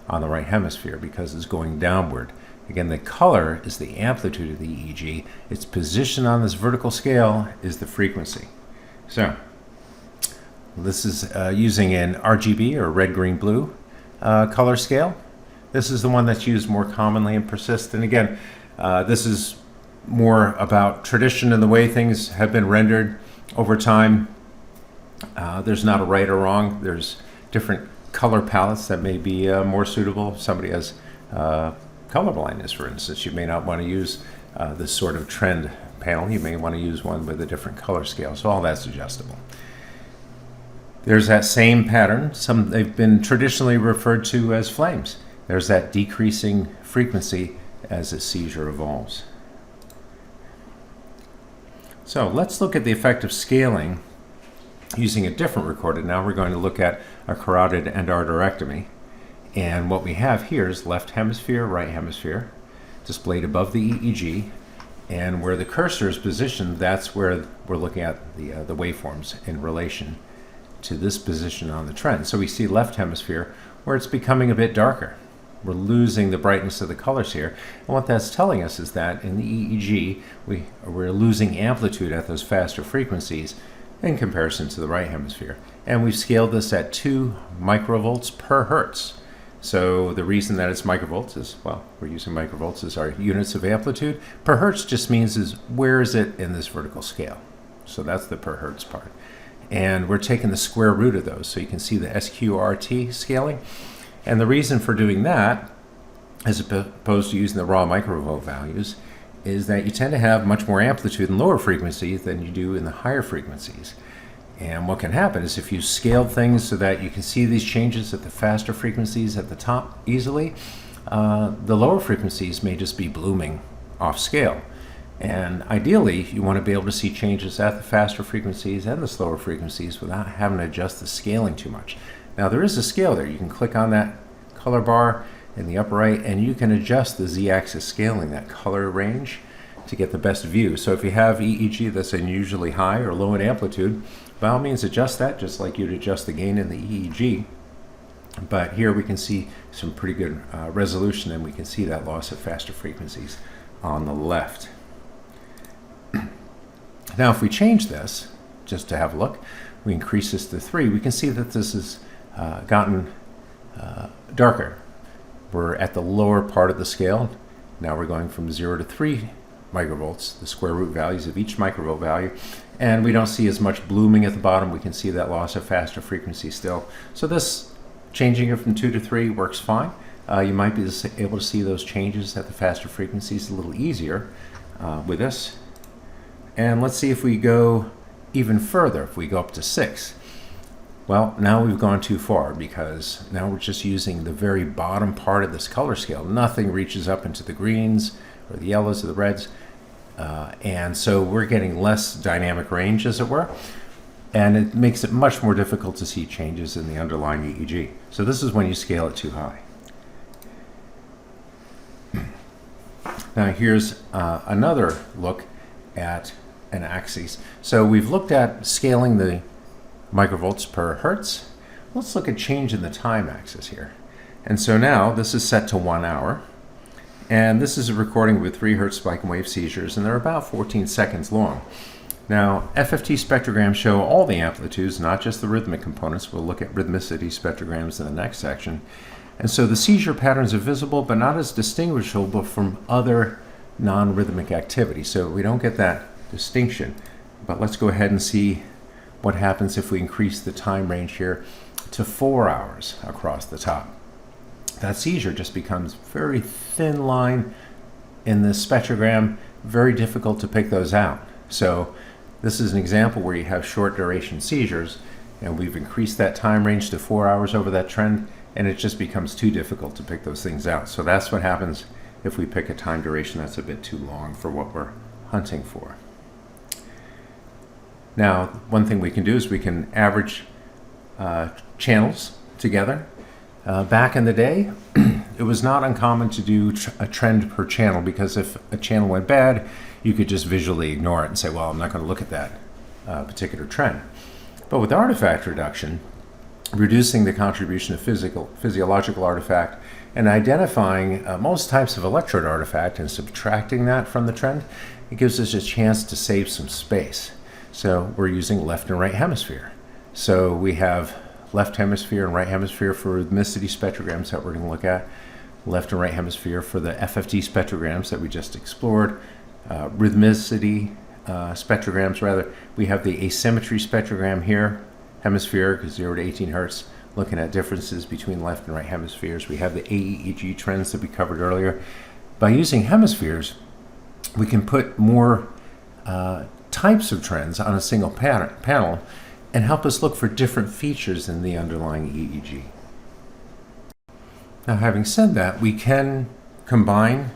on the right hemisphere because it's going downward. Again, the color is the amplitude of the EEG. Its position on this vertical scale is the frequency. So this is using an RGB, or red, green, blue color scale. This is the one that's used more commonly in Persyst. And again, this is more about tradition and the way things have been rendered over time. There's not a right or wrong. There's different color palettes that may be more suitable. If somebody has color blindness, for instance, you may not want to use this sort of trend panel. You may want to use one with a different color scale. So all that's adjustable. There's that same pattern. They've been traditionally referred to as flames. There's that decreasing frequency as a seizure evolves. So let's look at the effect of scaling using a different recorder. Now we're going to look at a carotid endarterectomy. And what we have here is left hemisphere, right hemisphere, displayed above the EEG. And where the cursor is positioned, that's where we're looking at the waveforms in relation to this position on the trend. So we see left hemisphere where it's becoming a bit darker. We're losing the brightness of the colors here. And what that's telling us is that in the EEG, we're losing amplitude at those faster frequencies in comparison to the right hemisphere. And we've scaled this at 2 microvolts per hertz. So the reason that it's microvolts is, well, we're using microvolts as our units of amplitude. Per hertz just means is where is it in this vertical scale? So that's the per hertz part. And we're taking the square root of those. So you can see the SQRT scaling. And the reason for doing that, as opposed to using the raw microvolt values, is that you tend to have much more amplitude in lower frequencies than you do in the higher frequencies. And what can happen is if you scale things so that you can see these changes at the faster frequencies at the top easily, the lower frequencies may just be blooming off scale. And ideally, you want to be able to see changes at the faster frequencies and the slower frequencies without having to adjust the scaling too much. Now there is a scale there. You can click on that color bar in the upper right and you can adjust the z-axis scaling, that color range, to get the best view. So if you have EEG that's unusually high or low in amplitude, by all means adjust that just like you'd adjust the gain in the EEG. But here we can see some pretty good resolution, and we can see that loss of faster frequencies on the left. Now if we change this, just to have a look, we increase this to 3, we can see that this has gotten darker. We're at the lower part of the scale. Now we're going from 0 to 3 microvolts, the square root values of each microvolt value, and we don't see as much blooming at the bottom. We can see that loss of faster frequency still. So this changing it from 2 to 3 works fine. You might be able to see those changes at the faster frequencies a little easier with this. And let's see if we go even further, if we go up to 6. Well, now we've gone too far because now we're just using the very bottom part of this color scale. Nothing reaches up into the greens or the yellows or the reds. And so we're getting less dynamic range, as it were. And it makes it much more difficult to see changes in the underlying EEG. So this is when you scale it too high. Now here's another look at an axis. So we've looked at scaling the microvolts per hertz. Let's look at change in the time axis here. And so now this is set to 1 hour. And this is a recording with 3 hertz spike and wave seizures, and they're about 14 seconds long. Now, FFT spectrograms show all the amplitudes, not just the rhythmic components. We'll look at rhythmicity spectrograms in the next section. And so the seizure patterns are visible, but not as distinguishable from other non-rhythmic activity. So we don't get that distinction. But let's go ahead and see what happens if we increase the time range here to 4 hours across the top. That seizure just becomes very thin line in the spectrogram, very difficult to pick those out. So this is an example where you have short duration seizures, and we've increased that time range to 4 hours over that trend, and it just becomes too difficult to pick those things out. So that's what happens if we pick a time duration that's a bit too long for what we're hunting for. Now, one thing we can do is we can average channels together. Back in the day, it was not uncommon to do a trend per channel, because if a channel went bad, you could just visually ignore it and say, well, I'm not going to look at that particular trend. But with artifact reduction, reducing the contribution of physiological artifact and identifying most types of electrode artifact and subtracting that from the trend, it gives us a chance to save some space. So we're using left and right hemisphere. So we have left hemisphere and right hemisphere for rhythmicity spectrograms that we're going to look at, left and right hemisphere for the FFT spectrograms that we just explored, rhythmicity spectrograms rather. We have the asymmetry spectrogram here, hemispheric 0 to 18 hertz, looking at differences between left and right hemispheres. We have the AEEG trends that we covered earlier. By using hemispheres, we can put more types of trends on a single panel and help us look for different features in the underlying EEG. Now, having said that, we can combine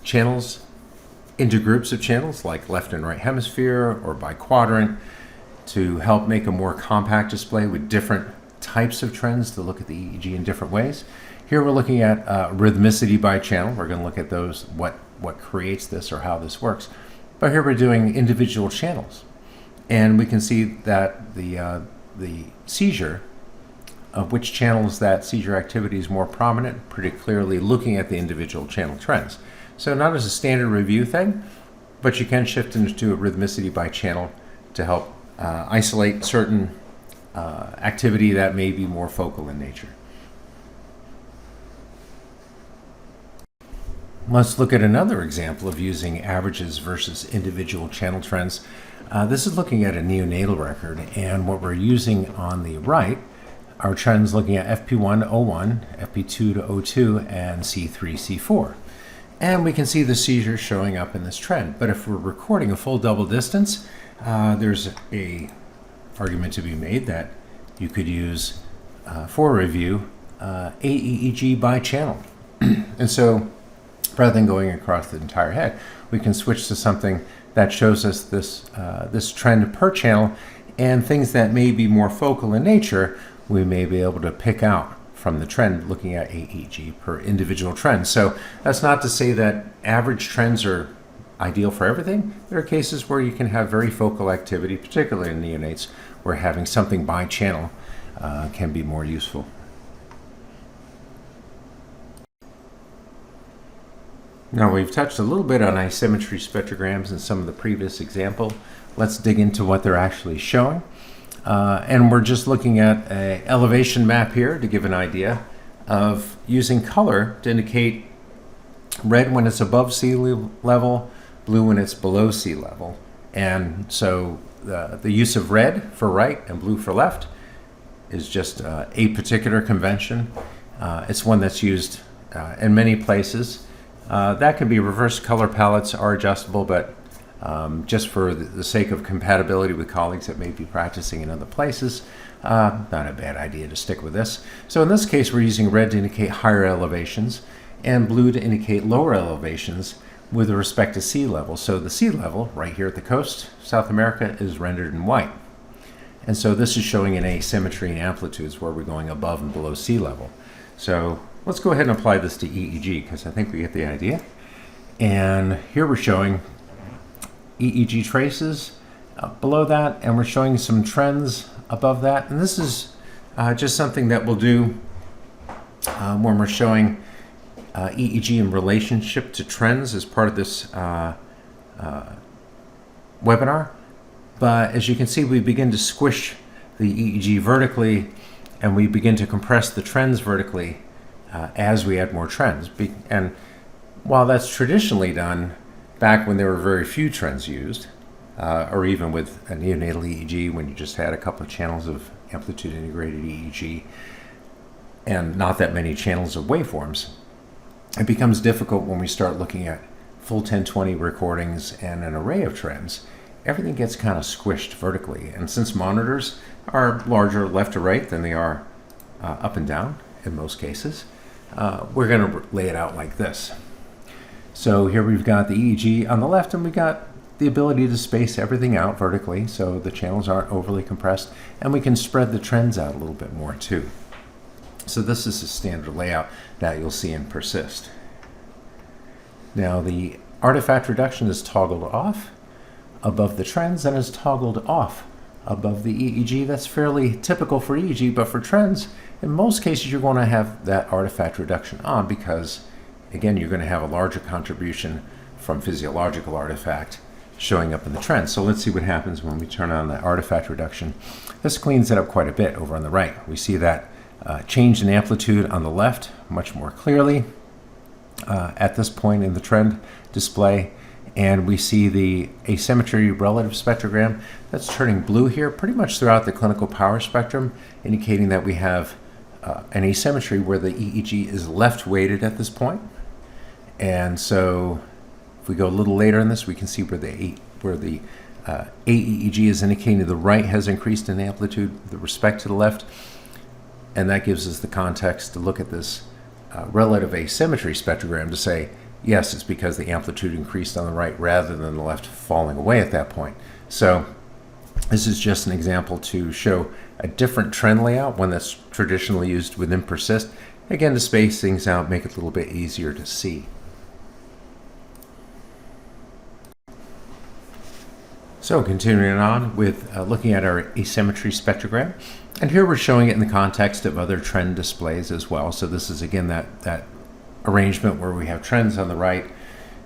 channels into groups of channels like left and right hemisphere or by quadrant to help make a more compact display with different types of trends to look at the EEG in different ways. Here we're looking at rhythmicity by channel. We're going to look at those, what creates this or how this works. But here we're doing individual channels. And we can see that the seizure of which channels that seizure activity is more prominent, pretty clearly looking at the individual channel trends. So not as a standard review thing, but you can shift into a rhythmicity by channel to help isolate certain activity that may be more focal in nature. Let's look at another example of using averages versus individual channel trends. This is looking at a neonatal record, and what we're using on the right are trends looking at FP1 to O1, FP2 to O2, and C3, C4. And we can see the seizures showing up in this trend. But if we're recording a full double distance, there's a argument to be made that you could use, for review, AEEG by channel. And so rather than going across the entire head, we can switch to something that shows us this trend per channel, and things that may be more focal in nature, we may be able to pick out from the trend looking at AEEG per individual trend. So that's not to say that average trends are ideal for everything. There are cases where you can have very focal activity, particularly in neonates, where having something by channel can be more useful. Now, we've touched a little bit on asymmetry spectrograms in some of the previous example. Let's dig into what they're actually showing. And we're just looking at an elevation map here to give an idea of using color to indicate red when it's above sea level, blue when it's below sea level. And so the use of red for right and blue for left is just a particular convention. It's one that's used in many places. That can be reverse color palettes are adjustable, but just for the sake of compatibility with colleagues that may be practicing in other places, not a bad idea to stick with this. So in this case, we're using red to indicate higher elevations and blue to indicate lower elevations with respect to sea level. So the sea level right here at the coast, South America, is rendered in white. And so this is showing an asymmetry in amplitudes where we're going above and below sea level. So let's go ahead and apply this to EEG because I think we get the idea. And here we're showing EEG traces below that, and we're showing some trends above that. And this is just something that we'll do when we're showing EEG in relationship to trends as part of this webinar. But as you can see, we begin to squish the EEG vertically, and we begin to compress the trends vertically as we add more trends. And while that's traditionally done back when there were very few trends used, or even with a neonatal EEG when you just had a couple of channels of amplitude integrated EEG and not that many channels of waveforms, it becomes difficult when we start looking at full 1020 recordings and an array of trends. Everything gets kind of squished vertically. And since monitors are larger left to right than they are up and down in most cases, we're going to lay it out like this. So here we've got the EEG on the left, and we got the ability to space everything out vertically so the channels aren't overly compressed, and we can spread the trends out a little bit more too. So this is a standard layout that you'll see in Persyst. Now the artifact reduction is toggled off above the trends and is toggled off above the EEG. That's fairly typical for EEG, but for trends, in most cases, you're going to have that artifact reduction on because, again, you're going to have a larger contribution from physiological artifact showing up in the trend. So let's see what happens when we turn on the artifact reduction. This cleans it up quite a bit over on the right. We see that change in amplitude on the left much more clearly at this point in the trend display. And we see the asymmetry relative spectrogram that's turning blue here pretty much throughout the clinical power spectrum, indicating that we have an asymmetry where the EEG is left weighted at this point. And so if we go a little later in this, we can see where the AEEG is indicating the right has increased in amplitude with respect to the left. And that gives us the context to look at this relative asymmetry spectrogram to say, yes, it's because the amplitude increased on the right rather than the left falling away at that point. So this is just an example to show a different trend layout, one that's traditionally used within Persyst. Again, to space things out, make it a little bit easier to see. So continuing on with looking at our asymmetry spectrogram. And here we're showing it in the context of other trend displays as well. So this is, again, that arrangement where we have trends on the right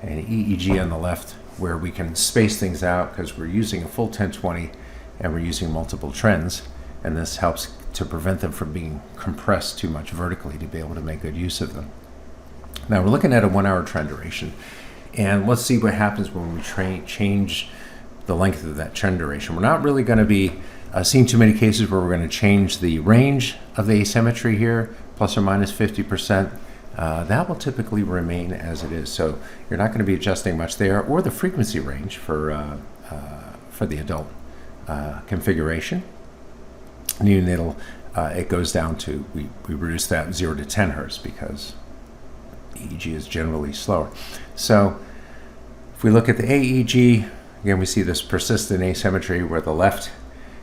and EEG on the left, where we can space things out because we're using a full 1020 and we're using multiple trends. And this helps to prevent them from being compressed too much vertically to be able to make good use of them. Now we're looking at a 1 hour trend duration. And let's see what happens when we change the length of that trend duration. We're not really going to be seeing too many cases where we're going to change the range of the asymmetry here, plus or minus 50%. That will typically remain as it is. So you're not going to be adjusting much there, or the frequency range for the adult configuration. Neonatal, it goes down to, we reduce that 0 to 10 hertz because EEG is generally slower. So if we look at the AEG, again, we see this persistent asymmetry where the left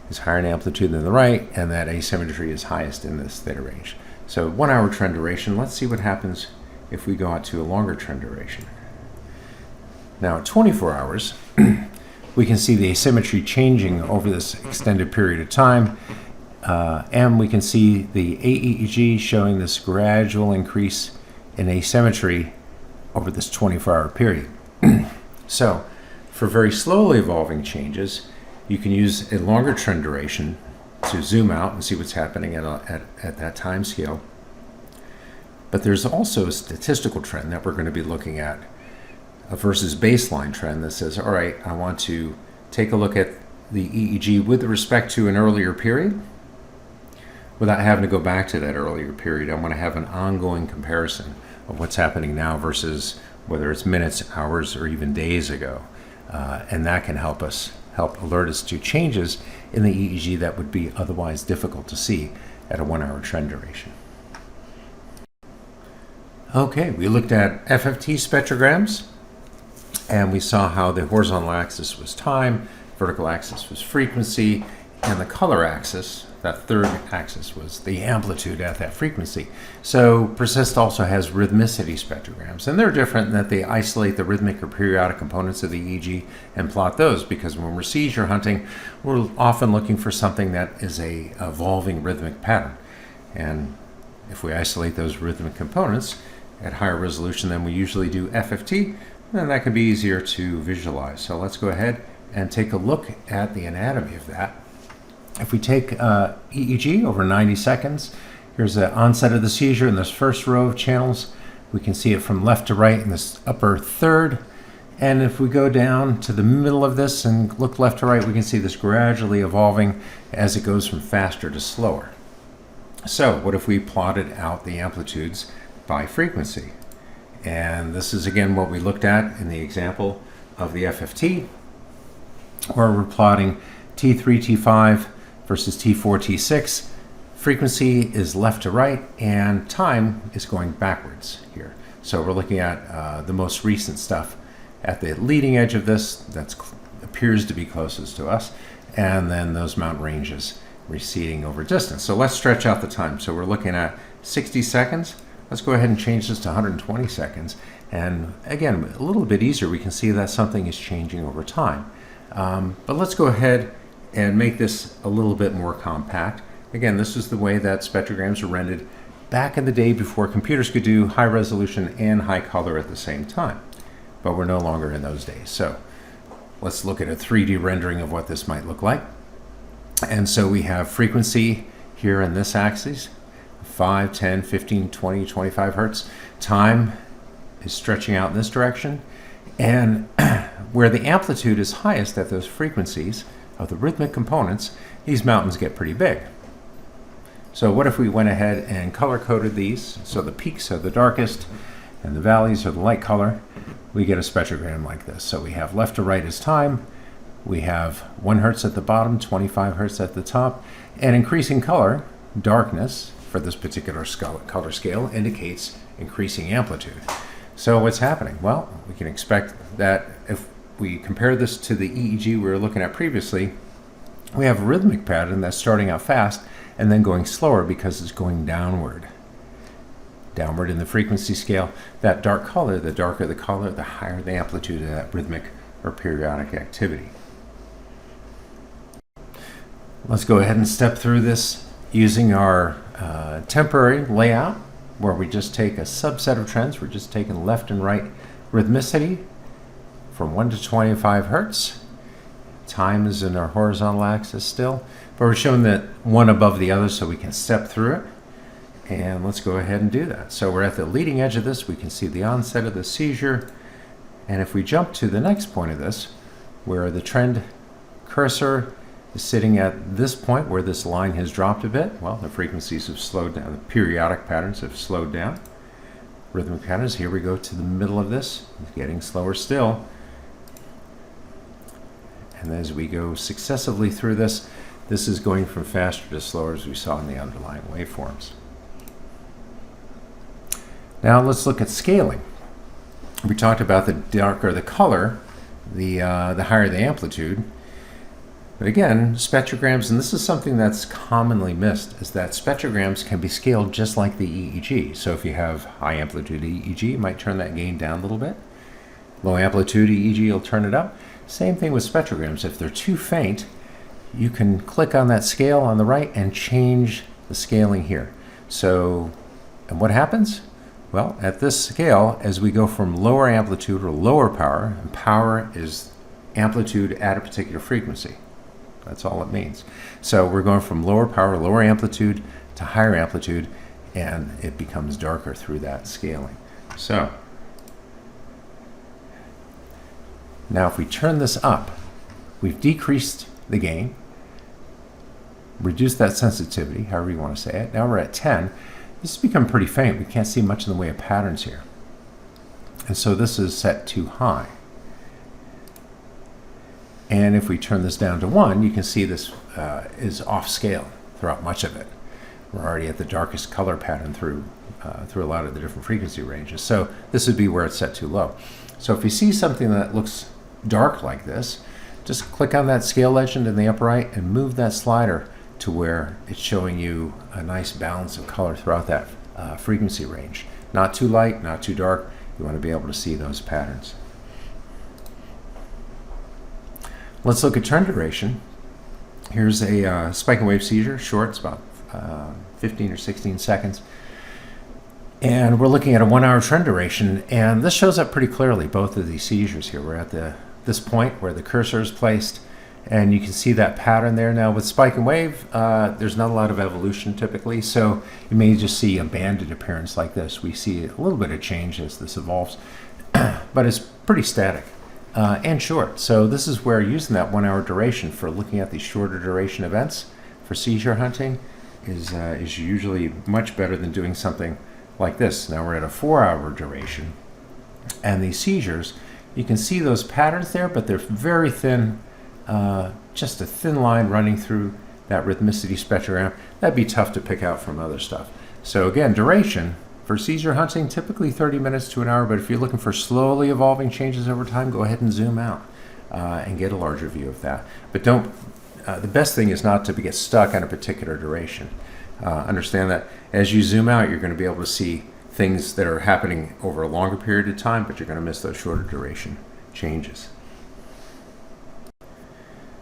is higher in amplitude than the right, and that asymmetry is highest in this theta range. So 1 hour trend duration. Let's see what happens if we go out to a longer trend duration. Now at 24 hours, we can see the asymmetry changing over this extended period of time, and we can see the AEEG showing this gradual increase in asymmetry over this 24-hour period. So for very slowly evolving changes, you can use a longer trend duration to zoom out and see what's happening at that time scale. But there's also a statistical trend that we're going to be looking at versus baseline trend that says, all right, I want to take a look at the EEG with respect to an earlier period without having to go back to that earlier period. I want to have an ongoing comparison of what's happening now versus whether it's minutes, hours, or even days ago. And that can help alert us to changes in the EEG that would be otherwise difficult to see at a 1 hour trend duration. Okay, we looked at FFT spectrograms, and we saw how the horizontal axis was time, vertical axis was frequency, and the color axis, that third axis, was the amplitude at that frequency. So Persyst also has rhythmicity spectrograms, and they're different in that they isolate the rhythmic or periodic components of the EEG and plot those, because when we're seizure hunting, we're often looking for something that is a evolving rhythmic pattern. And if we isolate those rhythmic components at higher resolution than we usually do FFT, then that can be easier to visualize. So let's go ahead and take a look at the anatomy of that. If we take EEG over 90 seconds, here's the onset of the seizure in this first row of channels. We can see it from left to right in this upper third. And if we go down to the middle of this and look left to right, we can see this gradually evolving as it goes from faster to slower. So what if we plotted out the amplitudes by frequency? And this is again what we looked at in the example of the FFT, where we're plotting T3, T5 versus T4, T6. Frequency is left to right, and time is going backwards here. So we're looking at the most recent stuff at the leading edge of this that appears to be closest to us, and then those mountain ranges receding over distance. So let's stretch out the time. So we're looking at 60 seconds. Let's go ahead and change this to 120 seconds. And again, a little bit easier, we can see that something is changing over time. But let's go ahead and make this a little bit more compact. Again, this is the way that spectrograms were rendered back in the day before computers could do high resolution and high color at the same time. But we're no longer in those days. So let's look at a 3D rendering of what this might look like. And so we have frequency here in this axis, 5, 10, 15, 20, 25 hertz. Time is stretching out in this direction. And where the amplitude is highest at those frequencies of the rhythmic components, these mountains get pretty big. So what if we went ahead and color-coded these? So the peaks are the darkest and the valleys are the light color. We get a spectrogram like this. So we have left to right is time. We have 1 hertz at the bottom, 25 hertz at the top, and increasing color, darkness, for this particular color scale indicates increasing amplitude. So what's happening? Well, we can expect that if we compare this to the EEG we were looking at previously, we have a rhythmic pattern that's starting out fast and then going slower because it's going downward. Downward in the frequency scale. That dark color, the darker the color, the higher the amplitude of that rhythmic or periodic activity. Let's go ahead and step through this using our temporary layout, where we just take a subset of trends. We're just taking left and right rhythmicity from 1 to 25 hertz. Time is in our horizontal axis still, but we're showing that one above the other so we can step through it. And let's go ahead and do that. So we're at the leading edge of this. We can see the onset of the seizure. And if we jump to the next point of this, where the trend cursor is sitting at this point where this line has dropped a bit, well, the frequencies have slowed down. The periodic patterns have slowed down. Rhythmic patterns, here we go to the middle of this. It's getting slower still. And as we go successively through this, this is going from faster to slower as we saw in the underlying waveforms. Now let's look at scaling. We talked about the darker the color, the higher the amplitude. But again, spectrograms, and this is something that's commonly missed, is that spectrograms can be scaled just like the EEG. So if you have high amplitude EEG, you might turn that gain down a little bit. Low amplitude EEG, you'll turn it up. Same thing with spectrograms. If they're too faint, you can click on that scale on the right and change the scaling here. So, and what happens? Well, at this scale, as we go from lower amplitude or lower power, and power is amplitude at a particular frequency. That's all it means. So we're going from lower power, lower amplitude to higher amplitude, and it becomes darker through that scaling. So now if we turn this up, we've decreased the gain, reduced that sensitivity, however you want to say it. Now we're at 10. This has become pretty faint. We can't see much in the way of patterns here. And so this is set too high. And if we turn this down to 1, you can see this is off scale throughout much of it. We're already at the darkest color pattern through a lot of the different frequency ranges. So this would be where it's set too low. So if you see something that looks dark like this, just click on that scale legend in the upper right and move that slider to where it's showing you a nice balance of color throughout that frequency range. Not too light, not too dark. You want to be able to see those patterns. Let's look at trend duration. Here's a spike and wave seizure, short, it's about 15 or 16 seconds. And we're looking at a 1 hour trend duration, and this shows up pretty clearly, both of these seizures here. We're at this point where the cursor is placed, and you can see that pattern there. Now with spike and wave, there's not a lot of evolution typically, so you may just see a banded appearance like this. We see a little bit of change as this evolves, but it's pretty static. And short. So this is where using that 1 hour duration for looking at these shorter duration events for seizure hunting is usually much better than doing something like this. Now we're at a 4 hour duration, and these seizures, you can see those patterns there, but they're very thin, just a thin line running through that rhythmicity spectrogram. That'd be tough to pick out from other stuff. So again, duration for seizure hunting, typically 30 minutes to an hour, but if you're looking for slowly evolving changes over time, go ahead and zoom out and get a larger view of that. But the best thing is not to get stuck on a particular duration. Understand that as you zoom out, you're going to be able to see things that are happening over a longer period of time, but you're going to miss those shorter duration changes.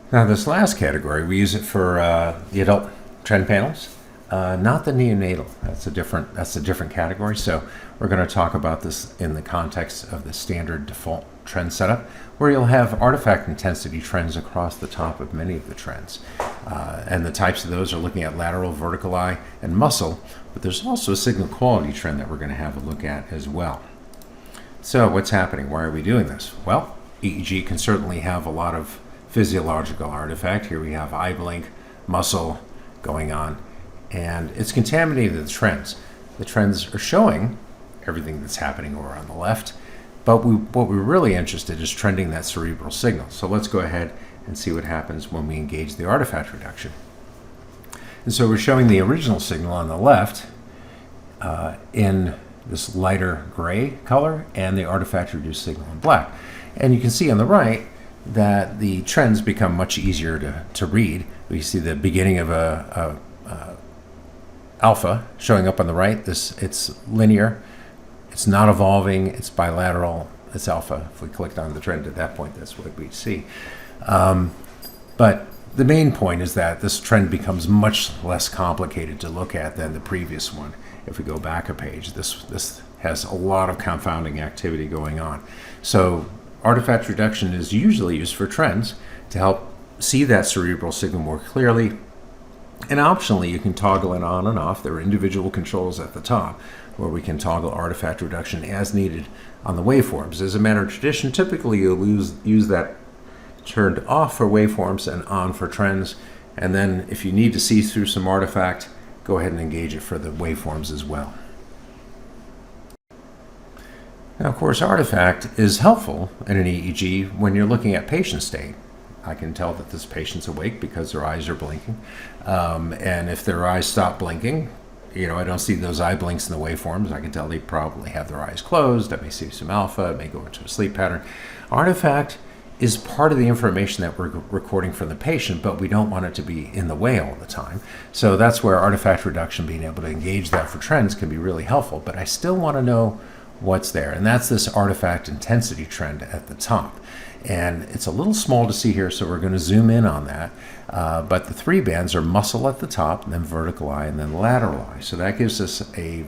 Now this last category, we use it for the adult trend panels, not the neonatal. That's a different category. So we're going to talk about this in the context of the standard default trend setup, where you'll have artifact intensity trends across the top of many of the trends. And the types of those are looking at lateral, vertical eye, and muscle, but there's also a signal quality trend that we're going to have a look at as well. So what's happening? Why are we doing this? Well, EEG can certainly have a lot of physiological artifact. Here we have eye blink, muscle going on, and it's contaminated the trends. The trends are showing everything that's happening over on the left, but what we're really interested in is trending that cerebral signal. So let's go ahead and see what happens when we engage the artifact reduction. And so we're showing the original signal on the left in this lighter gray color, and the artifact reduced signal in black. And you can see on the right that the trends become much easier to read. We see the beginning of a alpha showing up on the right. It's linear, it's not evolving, it's bilateral, it's alpha. If we clicked on the trend at that point, that's what we'd see. But the main point is that this trend becomes much less complicated to look at than the previous one. If we go back a page, this has a lot of confounding activity going on. So artifact reduction is usually used for trends to help see that cerebral signal more clearly. And optionally, you can toggle it on and off. There are individual controls at the top where we can toggle artifact reduction as needed on the waveforms. As a matter of tradition, typically you'll use that turned off for waveforms and on for trends. And then if you need to see through some artifact, go ahead and engage it for the waveforms as well. Now, of course, artifact is helpful in an EEG when you're looking at patient state. I can tell that this patient's awake because their eyes are blinking. And if their eyes stop blinking, I don't see those eye blinks in the waveforms. I can tell they probably have their eyes closed. I may see some alpha. It may go into a sleep pattern. Artifact is part of the information that we're recording from the patient, but we don't want it to be in the way all the time. So that's where artifact reduction, being able to engage that for trends, can be really helpful. But I still want to know what's there, and that's this artifact intensity trend at the top. And it's a little small to see here, so we're going to zoom in on that. But the three bands are muscle at the top, and then vertical eye, and then lateral eye. So that gives us a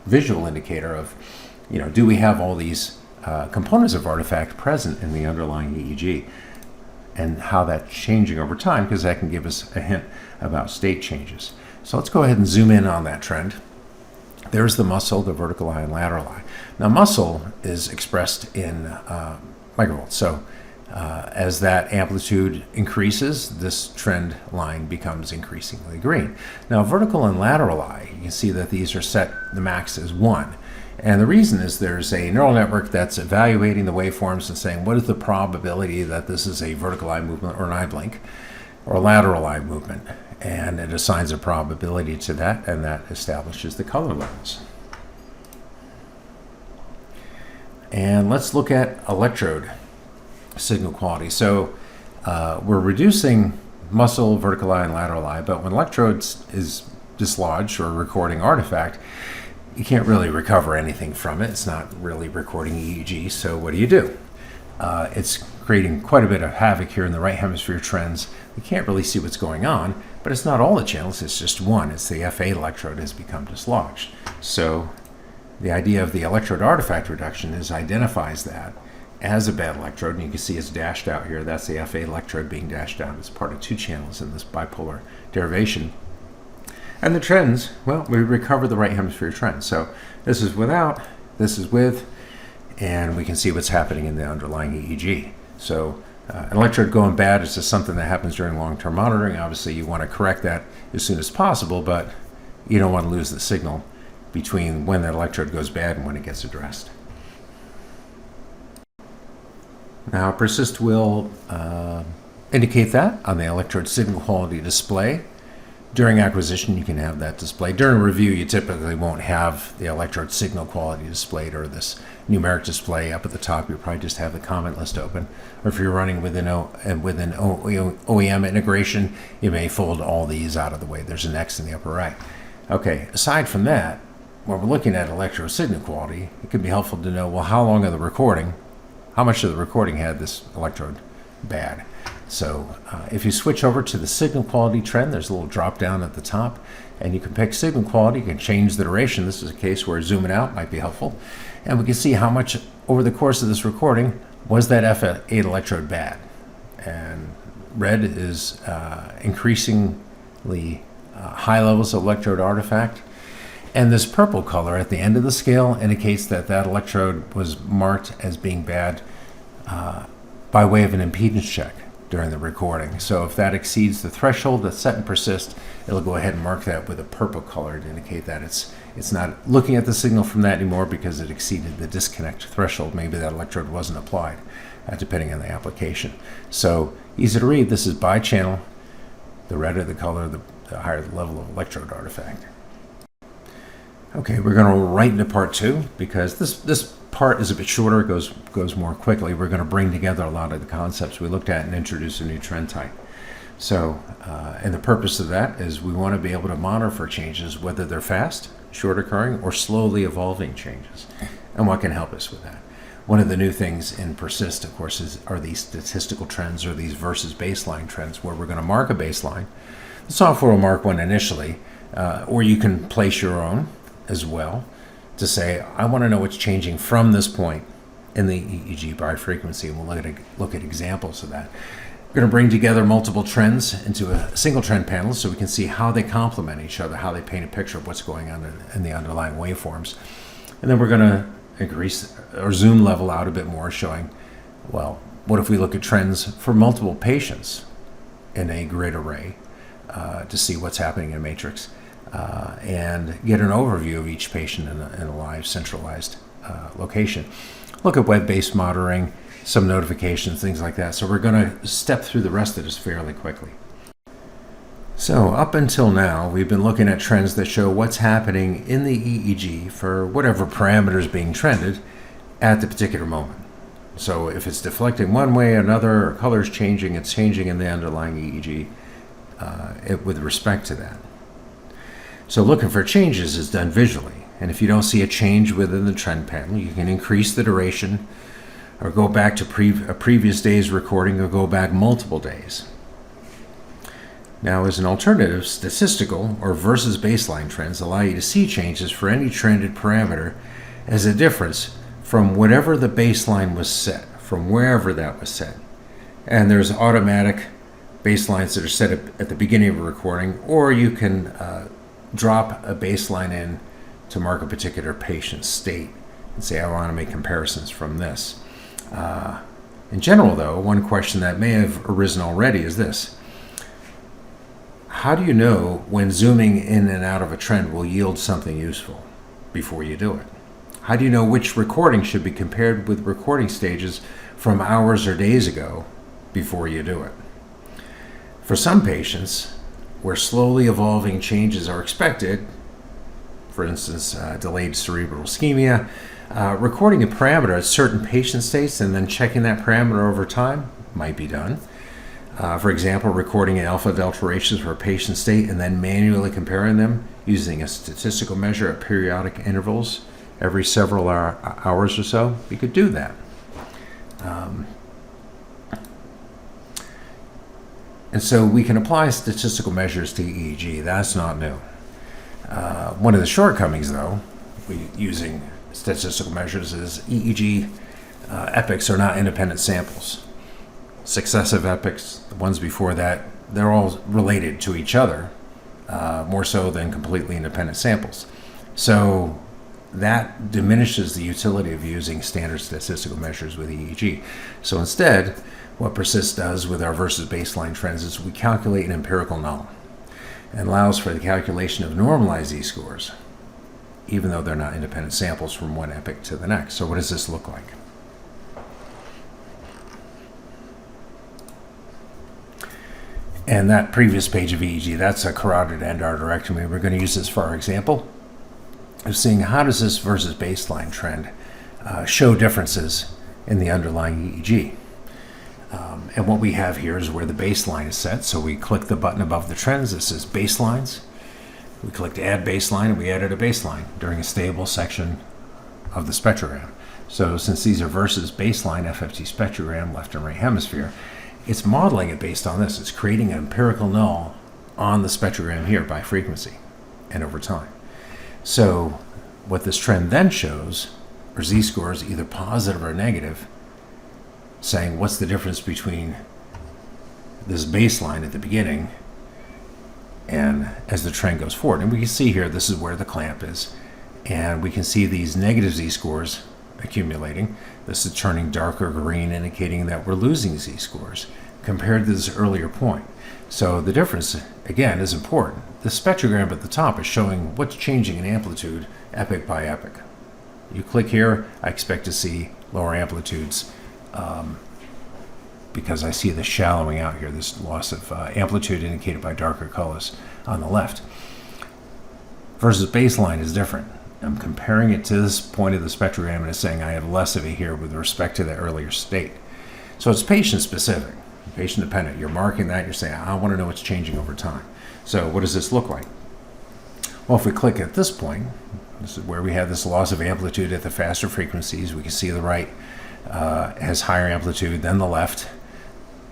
visual indicator of, do we have all these components of artifact present in the underlying EEG, and how that's changing over time, because that can give us a hint about state changes. So let's go ahead and zoom in on that trend. There's the muscle, the vertical eye, and lateral eye. Now, muscle is expressed in microvolts. So as that amplitude increases, this trend line becomes increasingly green. Now, vertical and lateral eye, you can see that these are set, the max is 1. And the reason is there's a neural network that's evaluating the waveforms and saying, what is the probability that this is a vertical eye movement or an eye blink or a lateral eye movement? And it assigns a probability to that, and that establishes the color levels. And let's look at electrode signal quality. So we're reducing muscle, vertical eye, and lateral eye, but when electrodes is dislodged or recording artifact, you can't really recover anything from it. It's not really recording EEG, so what do? It's creating quite a bit of havoc here in the right hemisphere trends. We can't really see what's going on, but it's not all the channels, it's just one. It's the F8 electrode has become dislodged. So the idea of the electrode artifact reduction is identifies that as a bad electrode, and you can see it's dashed out here. That's the F8 electrode being dashed out as part of two channels in this bipolar derivation. And the trends, well, we recover the right hemisphere trend. So this is without, this is with, and we can see what's happening in the underlying EEG. So an electrode going bad is just something that happens during long-term monitoring. Obviously, you want to correct that as soon as possible, but you don't want to lose the signal between when that electrode goes bad and when it gets addressed. Now, Persyst will indicate that on the electrode signal quality display. During acquisition, you can have that display. During review, you typically won't have the electrode signal quality displayed or this numeric display up at the top. You'll probably just have the comment list open. Or if you're running with an OEM integration, you may fold all these out of the way. There's an X in the upper right. Okay, aside from that, when we're looking at electrode signal quality, it can be helpful to know, well, how long of the recording, how much of the recording had this electrode bad? So if you switch over to the signal quality trend, there's a little drop down at the top, and you can pick signal quality. You can change the duration. This is a case where zooming out might be helpful. And we can see how much over the course of this recording was that F8 electrode bad. And red is increasingly high levels of electrode artifact. And this purple color at the end of the scale indicates that that electrode was marked as being bad by way of an impedance check during the recording. So if that exceeds the threshold that's set in Persyst, it'll go ahead and mark that with a purple color to indicate that it's not looking at the signal from that anymore because it exceeded the disconnect threshold. Maybe that electrode wasn't applied, depending on the application. So easy to read. This is by channel. The redder the color, the higher the level of electrode artifact. Okay, we're going to roll right into part 2 because this part is a bit shorter. It goes more quickly. We're going to bring together a lot of the concepts we looked at and introduce a new trend type. So, and the purpose of that is we want to be able to monitor for changes, whether they're fast, short occurring, or slowly evolving changes, and what can help us with that. One of the new things in Persyst, of course, are these statistical trends or these versus baseline trends where we're going to mark a baseline. The software will mark one initially, or you can place your own as well to say, I want to know what's changing from this point in the EEG by frequency, and we'll look at examples of that. We're going to bring together multiple trends into a single trend panel so we can see how they complement each other, how they paint a picture of what's going on in the underlying waveforms. And then we're going to increase or zoom level out a bit more, showing, well, what if we look at trends for multiple patients in a grid array to see what's happening in a matrix and get an overview of each patient in a live centralized location. Look at web-based monitoring, some notifications, things like that. So we're going to step through the rest of this fairly quickly. So up until now, we've been looking at trends that show what's happening in the EEG for whatever parameters being trended at the particular moment. So if it's deflecting one way or another, or color's changing, it's changing in the underlying EEG with respect to that. So looking for changes is done visually. And if you don't see a change within the trend panel, you can increase the duration or go back to a previous day's recording or go back multiple days. Now, as an alternative, statistical or versus baseline trends allow you to see changes for any trended parameter as a difference from whatever the baseline was set, from wherever that was set. And there's automatic baselines that are set at the beginning of a recording, or you can drop a baseline in to mark a particular patient's state and say, I want to make comparisons from this. In general, though, one question that may have arisen already is this. How do you know when zooming in and out of a trend will yield something useful before you do it? How do you know which recording should be compared with recording stages from hours or days ago before you do it? For some patients, where slowly evolving changes are expected, for instance, delayed cerebral ischemia, recording a parameter at certain patient states and then checking that parameter over time might be done. For example, recording alpha delta ratios for a patient state and then manually comparing them using a statistical measure at periodic intervals every several hours or so. You could do that. And so we can apply statistical measures to EEG. That's not new. One of the shortcomings, though, using statistical measures is EEG epochs are not independent samples. Successive epochs, the ones before that, they're all related to each other, more so than completely independent samples. So that diminishes the utility of using standard statistical measures with EEG. So instead, what Persyst does with our versus baseline trends is we calculate an empirical null and allows for the calculation of normalized Z-scores, even though they're not independent samples from one epoch to the next. So what does this look like? And that previous page of EEG, that's a carotid endarterectomy. We're going to use this for our example of seeing how does this versus baseline trend show differences in the underlying EEG. And what we have here is where the baseline is set. So we click the button above the trends that says baselines. We clicked add baseline and we added a baseline during a stable section of the spectrogram. So since these are versus baseline FFT spectrogram, left and right hemisphere, it's modeling it based on this. It's creating an empirical null on the spectrogram here by frequency and over time. So what this trend then shows are z-scores either positive or negative, saying what's the difference between this baseline at the beginning and as the trend goes forward. And we can see here, this is where the clamp is. And we can see these negative z-scores accumulating. This is turning darker green, indicating that we're losing z-scores compared to this earlier point. So the difference, again, is important. The spectrogram at the top is showing what's changing in amplitude epoch by epoch. You click here, I expect to see lower amplitudes because I see the shallowing out here, this loss of amplitude indicated by darker colors on the left. Versus baseline is different. I'm comparing it to this point of the spectrogram and it's saying I have less of it here with respect to the earlier state. So it's patient specific, patient dependent. You're marking that, you're saying, I want to know what's changing over time. So what does this look like? Well, if we click at this point, this is where we have this loss of amplitude at the faster frequencies. We can see the right has higher amplitude than the left,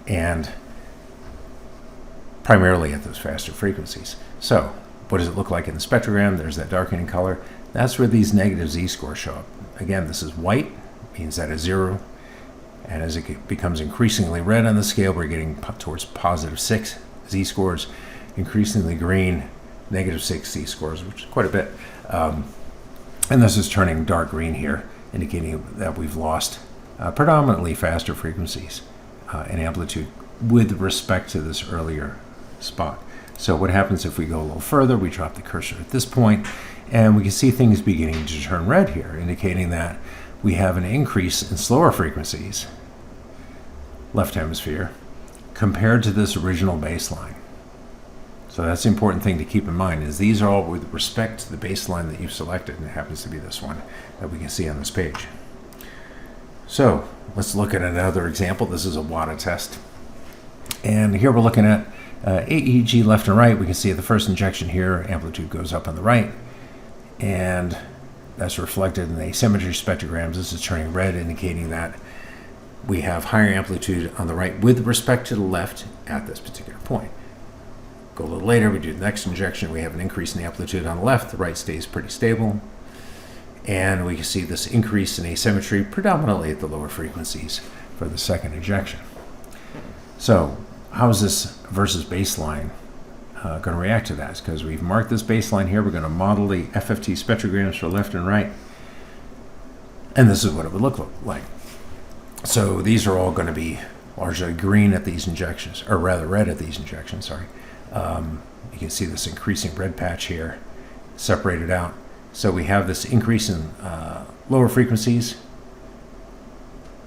and primarily at those faster frequencies. So what does it look like in the spectrogram? There's that darkening color. That's where these negative z-scores show up. Again, this is white, means that is 0. And as it becomes increasingly red on the scale, we're getting towards positive 6 z-scores, increasingly green, negative 6 z-scores, which is quite a bit. And this is turning dark green here, indicating that we've lost predominantly faster frequencies and amplitude with respect to this earlier spot. So what happens if we go a little further? We drop the cursor at this point, and we can see things beginning to turn red here, indicating that we have an increase in slower frequencies, left hemisphere, compared to this original baseline. So that's the important thing to keep in mind, is these are all with respect to the baseline that you've selected, and it happens to be this one that we can see on this page. So let's look at another example. This is a WADA test. And here we're looking at qEEG left and right. We can see at the first injection here, amplitude goes up on the right, and that's reflected in the asymmetry spectrograms. This is turning red, indicating that we have higher amplitude on the right with respect to the left at this particular point. Go a little later, we do the next injection, we have an increase in the amplitude on the left, the right stays pretty stable, and we can see this increase in asymmetry predominantly at the lower frequencies for the second injection. So how is this versus baseline going to react to that? Because we've marked this baseline here, we're going to model the FFT spectrograms for left and right, and this is what it would look like. So these are all going to be largely green at these injections, or rather red at these injections, sorry. You can see this increasing red patch here, separated out. So we have this increase in lower frequencies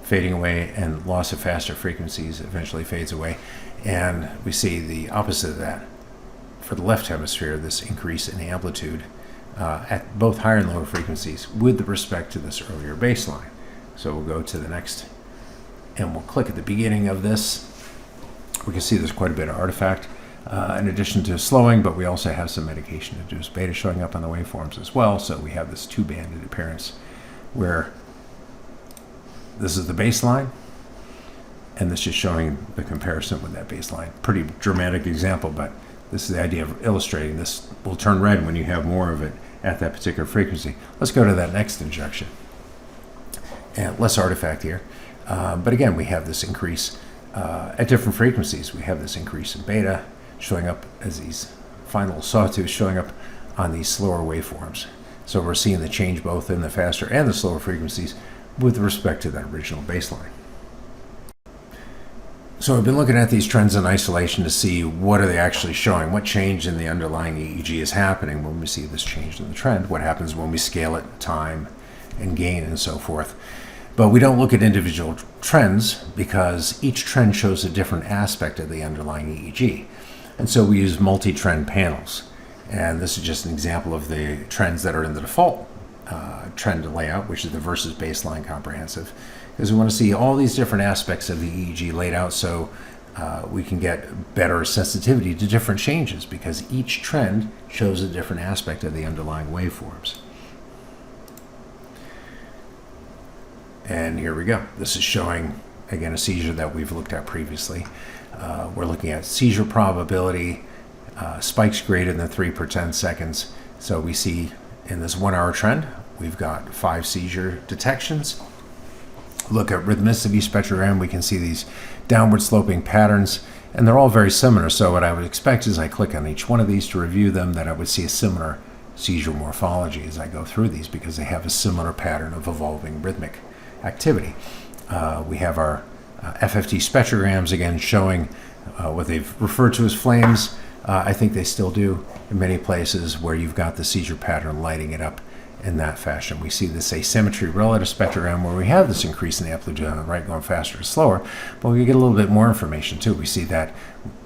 fading away, and loss of faster frequencies eventually fades away. And we see the opposite of that. For the left hemisphere, this increase in amplitude at both higher and lower frequencies with respect to this earlier baseline. So we'll go to the next, and we'll click at the beginning of this. We can see there's quite a bit of artifact in addition to slowing, but we also have some medication-induced beta showing up on the waveforms as well. So we have this two-banded appearance where this is the baseline, and this is showing the comparison with that baseline. Pretty dramatic example, but this is the idea of illustrating. This will turn red when you have more of it at that particular frequency. Let's go to that next injection. And less artifact here. But again, we have this increase at different frequencies. We have this increase in beta showing up as these final sawtooths showing up on these slower waveforms. So we're seeing the change both in the faster and the slower frequencies with respect to that original baseline. So I've been looking at these trends in isolation to see what are they actually showing, what change in the underlying EEG is happening when we see this change in the trend, what happens when we scale it, time, and gain, and so forth. But we don't look at individual trends because each trend shows a different aspect of the underlying EEG. And so we use multi-trend panels. And this is just an example of the trends that are in the default trend layout, which is the versus baseline comprehensive. Because we want to see all these different aspects of the EEG laid out so we can get better sensitivity to different changes, because each trend shows a different aspect of the underlying waveforms. And here we go. This is showing again, a seizure that we've looked at previously. We're looking at seizure probability, spikes greater than 3 per 10 seconds. So we see in this 1 hour trend, we've got 5 seizure detections. Look at rhythmicity spectrogram, we can see these downward sloping patterns, and they're all very similar. So what I would expect is I click on each one of these to review them, that I would see a similar seizure morphology as I go through these, because they have a similar pattern of evolving rhythmic activity. We have our FFT spectrograms, again, showing what they've referred to as flames. I think they still do in many places where you've got the seizure pattern lighting it up in that fashion. We see this asymmetry relative spectrogram where we have this increase in the amplitude on the right going faster or slower, but we get a little bit more information too. We see that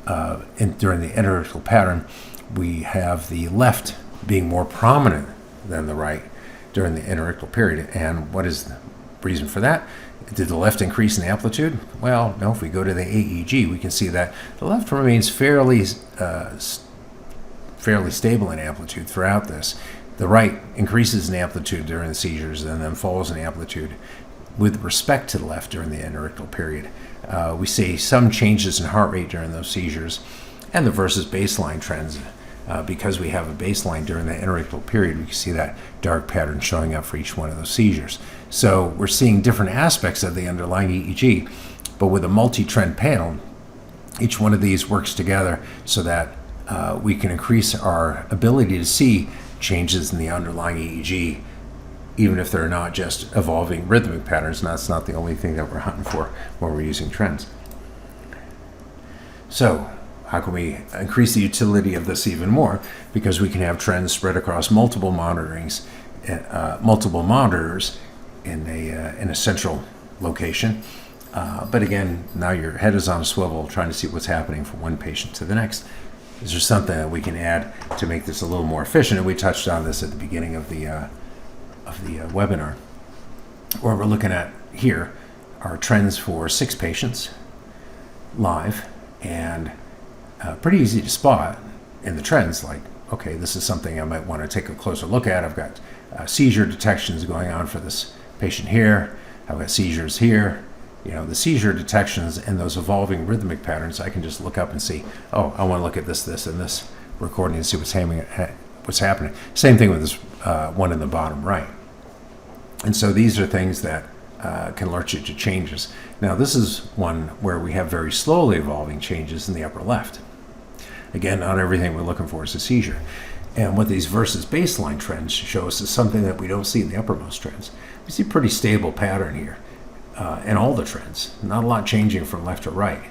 during the interictal pattern, we have the left being more prominent than the right during the interictal period. And what is the reason for that? Did the left increase in amplitude? Well, no. If we go to the qEEG, we can see that the left remains fairly stable in amplitude throughout this. The right increases in amplitude during the seizures and then falls in amplitude with respect to the left during the interictal period. We see some changes in heart rate during those seizures, and the versus baseline trends. Because we have a baseline during the interictal period, we can see that dark pattern showing up for each one of those seizures. So we're seeing different aspects of the underlying EEG, but with a multi-trend panel, each one of these works together so that we can increase our ability to see changes in the underlying EEG, even if they're not just evolving rhythmic patterns. And that's not the only thing that we're hunting for when we're using trends. So how can we increase the utility of this even more? Because we can have trends spread across multiple monitors in a central location. But again, now your head is on a swivel trying to see what's happening from one patient to the next. Is there something that we can add to make this a little more efficient? And we touched on this at the beginning of the webinar. What we're looking at here are trends for 6 patients live, and pretty easy to spot in the trends, like, okay, this is something I might want to take a closer look at. I've got seizure detections going on for this patient here. I've got seizures here. You know, the seizure detections and those evolving rhythmic patterns, I can just look up and see, oh, I want to look at this, and this recording and see what's happening. Same thing with this one in the bottom right. And so these are things that can alert you to changes. Now, this is one where we have very slowly evolving changes in the upper left. Again, not everything we're looking for is a seizure. And what these versus baseline trends show us is something that we don't see in the uppermost trends. We see a pretty stable pattern here in all the trends. Not a lot changing from left to right.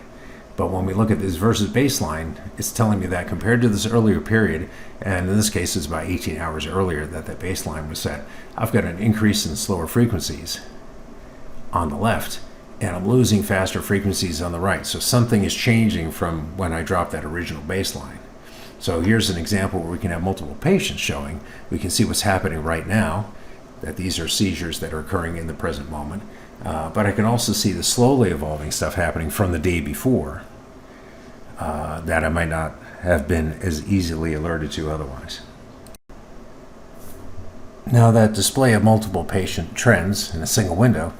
But when we look at this versus baseline, it's telling me that compared to this earlier period, and in this case it's about 18 hours earlier that baseline was set, I've got an increase in slower frequencies on the left, and I'm losing faster frequencies on the right. So something is changing from when I dropped that original baseline. So here's an example where we can have multiple patients showing. We can see what's happening right now, that these are seizures that are occurring in the present moment. But I can also see the slowly evolving stuff happening from the day before that I might not have been as easily alerted to otherwise. Now, that display of multiple patient trends in a single window,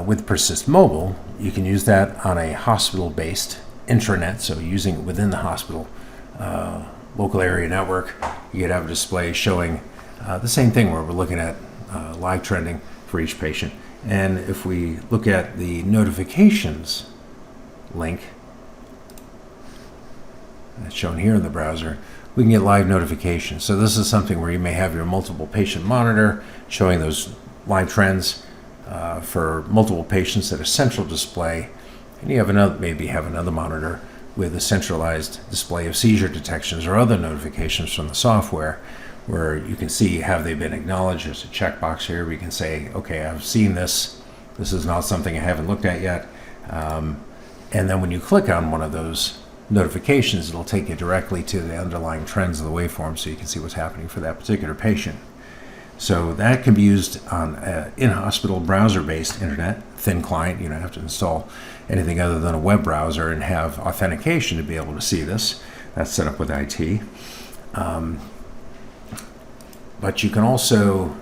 with Persyst Mobile, you can use that on a hospital-based intranet, so using it within the hospital local area network. You could have a display showing the same thing where we're looking at live trending for each patient. And if we look at the notifications link that's shown here in the browser, we can get live notifications. So this is something where you may have your multiple patient monitor showing those live trends for multiple patients at a central display, and you have maybe have another monitor with a centralized display of seizure detections or other notifications from the software, where you can see, have they been acknowledged? There's a checkbox here. We can say, okay, I've seen this. This is not something I haven't looked at yet. And then when you click on one of those notifications, it'll take you directly to the underlying trends of the waveform, so you can see what's happening for that particular patient. So that can be used on in-hospital browser-based internet, thin client. You don't have to install anything other than a web browser and have authentication to be able to see this. That's set up with IT. But you can also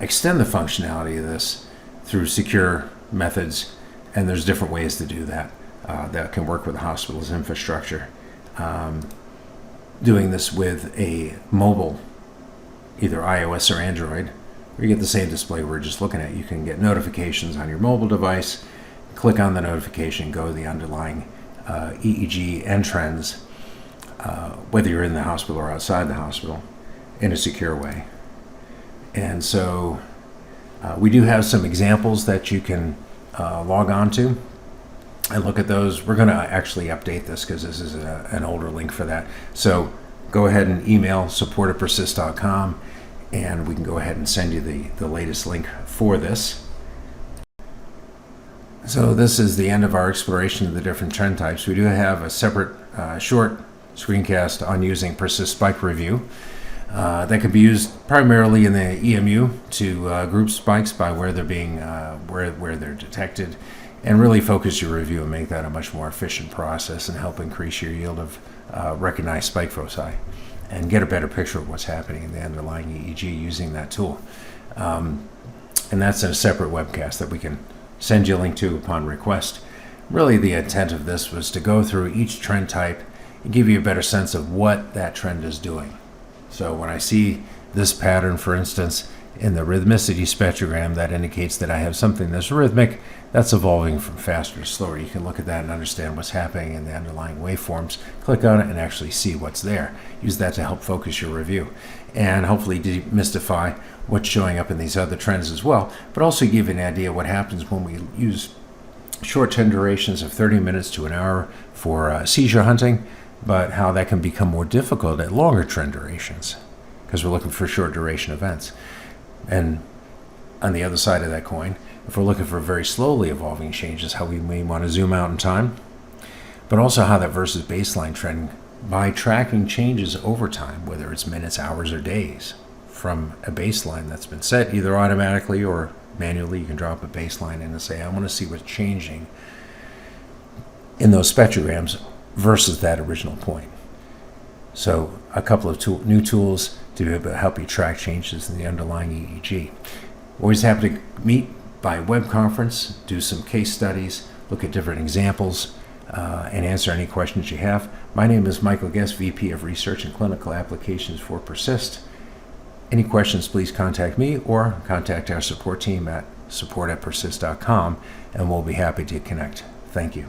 extend the functionality of this through secure methods And there's different ways to do that that can work with the hospital's infrastructure. Doing this with a mobile, either iOS or Android, where you get the same display we're just looking at. You can get notifications on your mobile device, click on the notification, go to the underlying EEG and trends, whether you're in the hospital or outside the hospital, in a secure way. And so we do have some examples that you can log on to and look at those. We're going to actually update this because this is an older link for that. So go ahead and email support@Persyst.com, and we can go ahead and send you the latest link for this. So this is the end of our exploration of the different trend types. We do have a separate short screencast on using Persyst Spike Review that can be used primarily in the EMU to group spikes by where they're being where they're detected, and really focus your review and make that a much more efficient process and help increase your yield of recognized spike foci and get a better picture of what's happening in the underlying EEG using that tool. And that's in a separate webcast that we can send you a link to upon request. Really, the intent of this was to go through each trend type and give you a better sense of what that trend is doing. So when I see this pattern, for instance, in the rhythmicity spectrogram, that indicates that I have something that's rhythmic, that's evolving from faster to slower. You can look at that and understand what's happening in the underlying waveforms, click on it, and actually see what's there. Use that to help focus your review and hopefully demystify what's showing up in these other trends as well, but also give you an idea what happens when we use short time durations of 30 minutes to an hour for seizure hunting, but how that can become more difficult at longer trend durations because we're looking for short duration events. And on the other side of that coin, if we're looking for very slowly evolving changes, how we may want to zoom out in time, but also how that versus baseline trend by tracking changes over time, whether it's minutes, hours, or days, from a baseline that's been set either automatically or manually. You can drop a baseline in and say, I want to see what's changing in those spectrograms versus that original point. So a couple of new tools to be able to help you track changes in the underlying EEG. Always happy to meet by web conference, do some case studies, look at different examples, and answer any questions you have. My name is Michael Guest, VP of Research and Clinical Applications for Persyst. Any questions, please contact me or contact our support team at support@Persyst.com, and we'll be happy to connect. Thank you.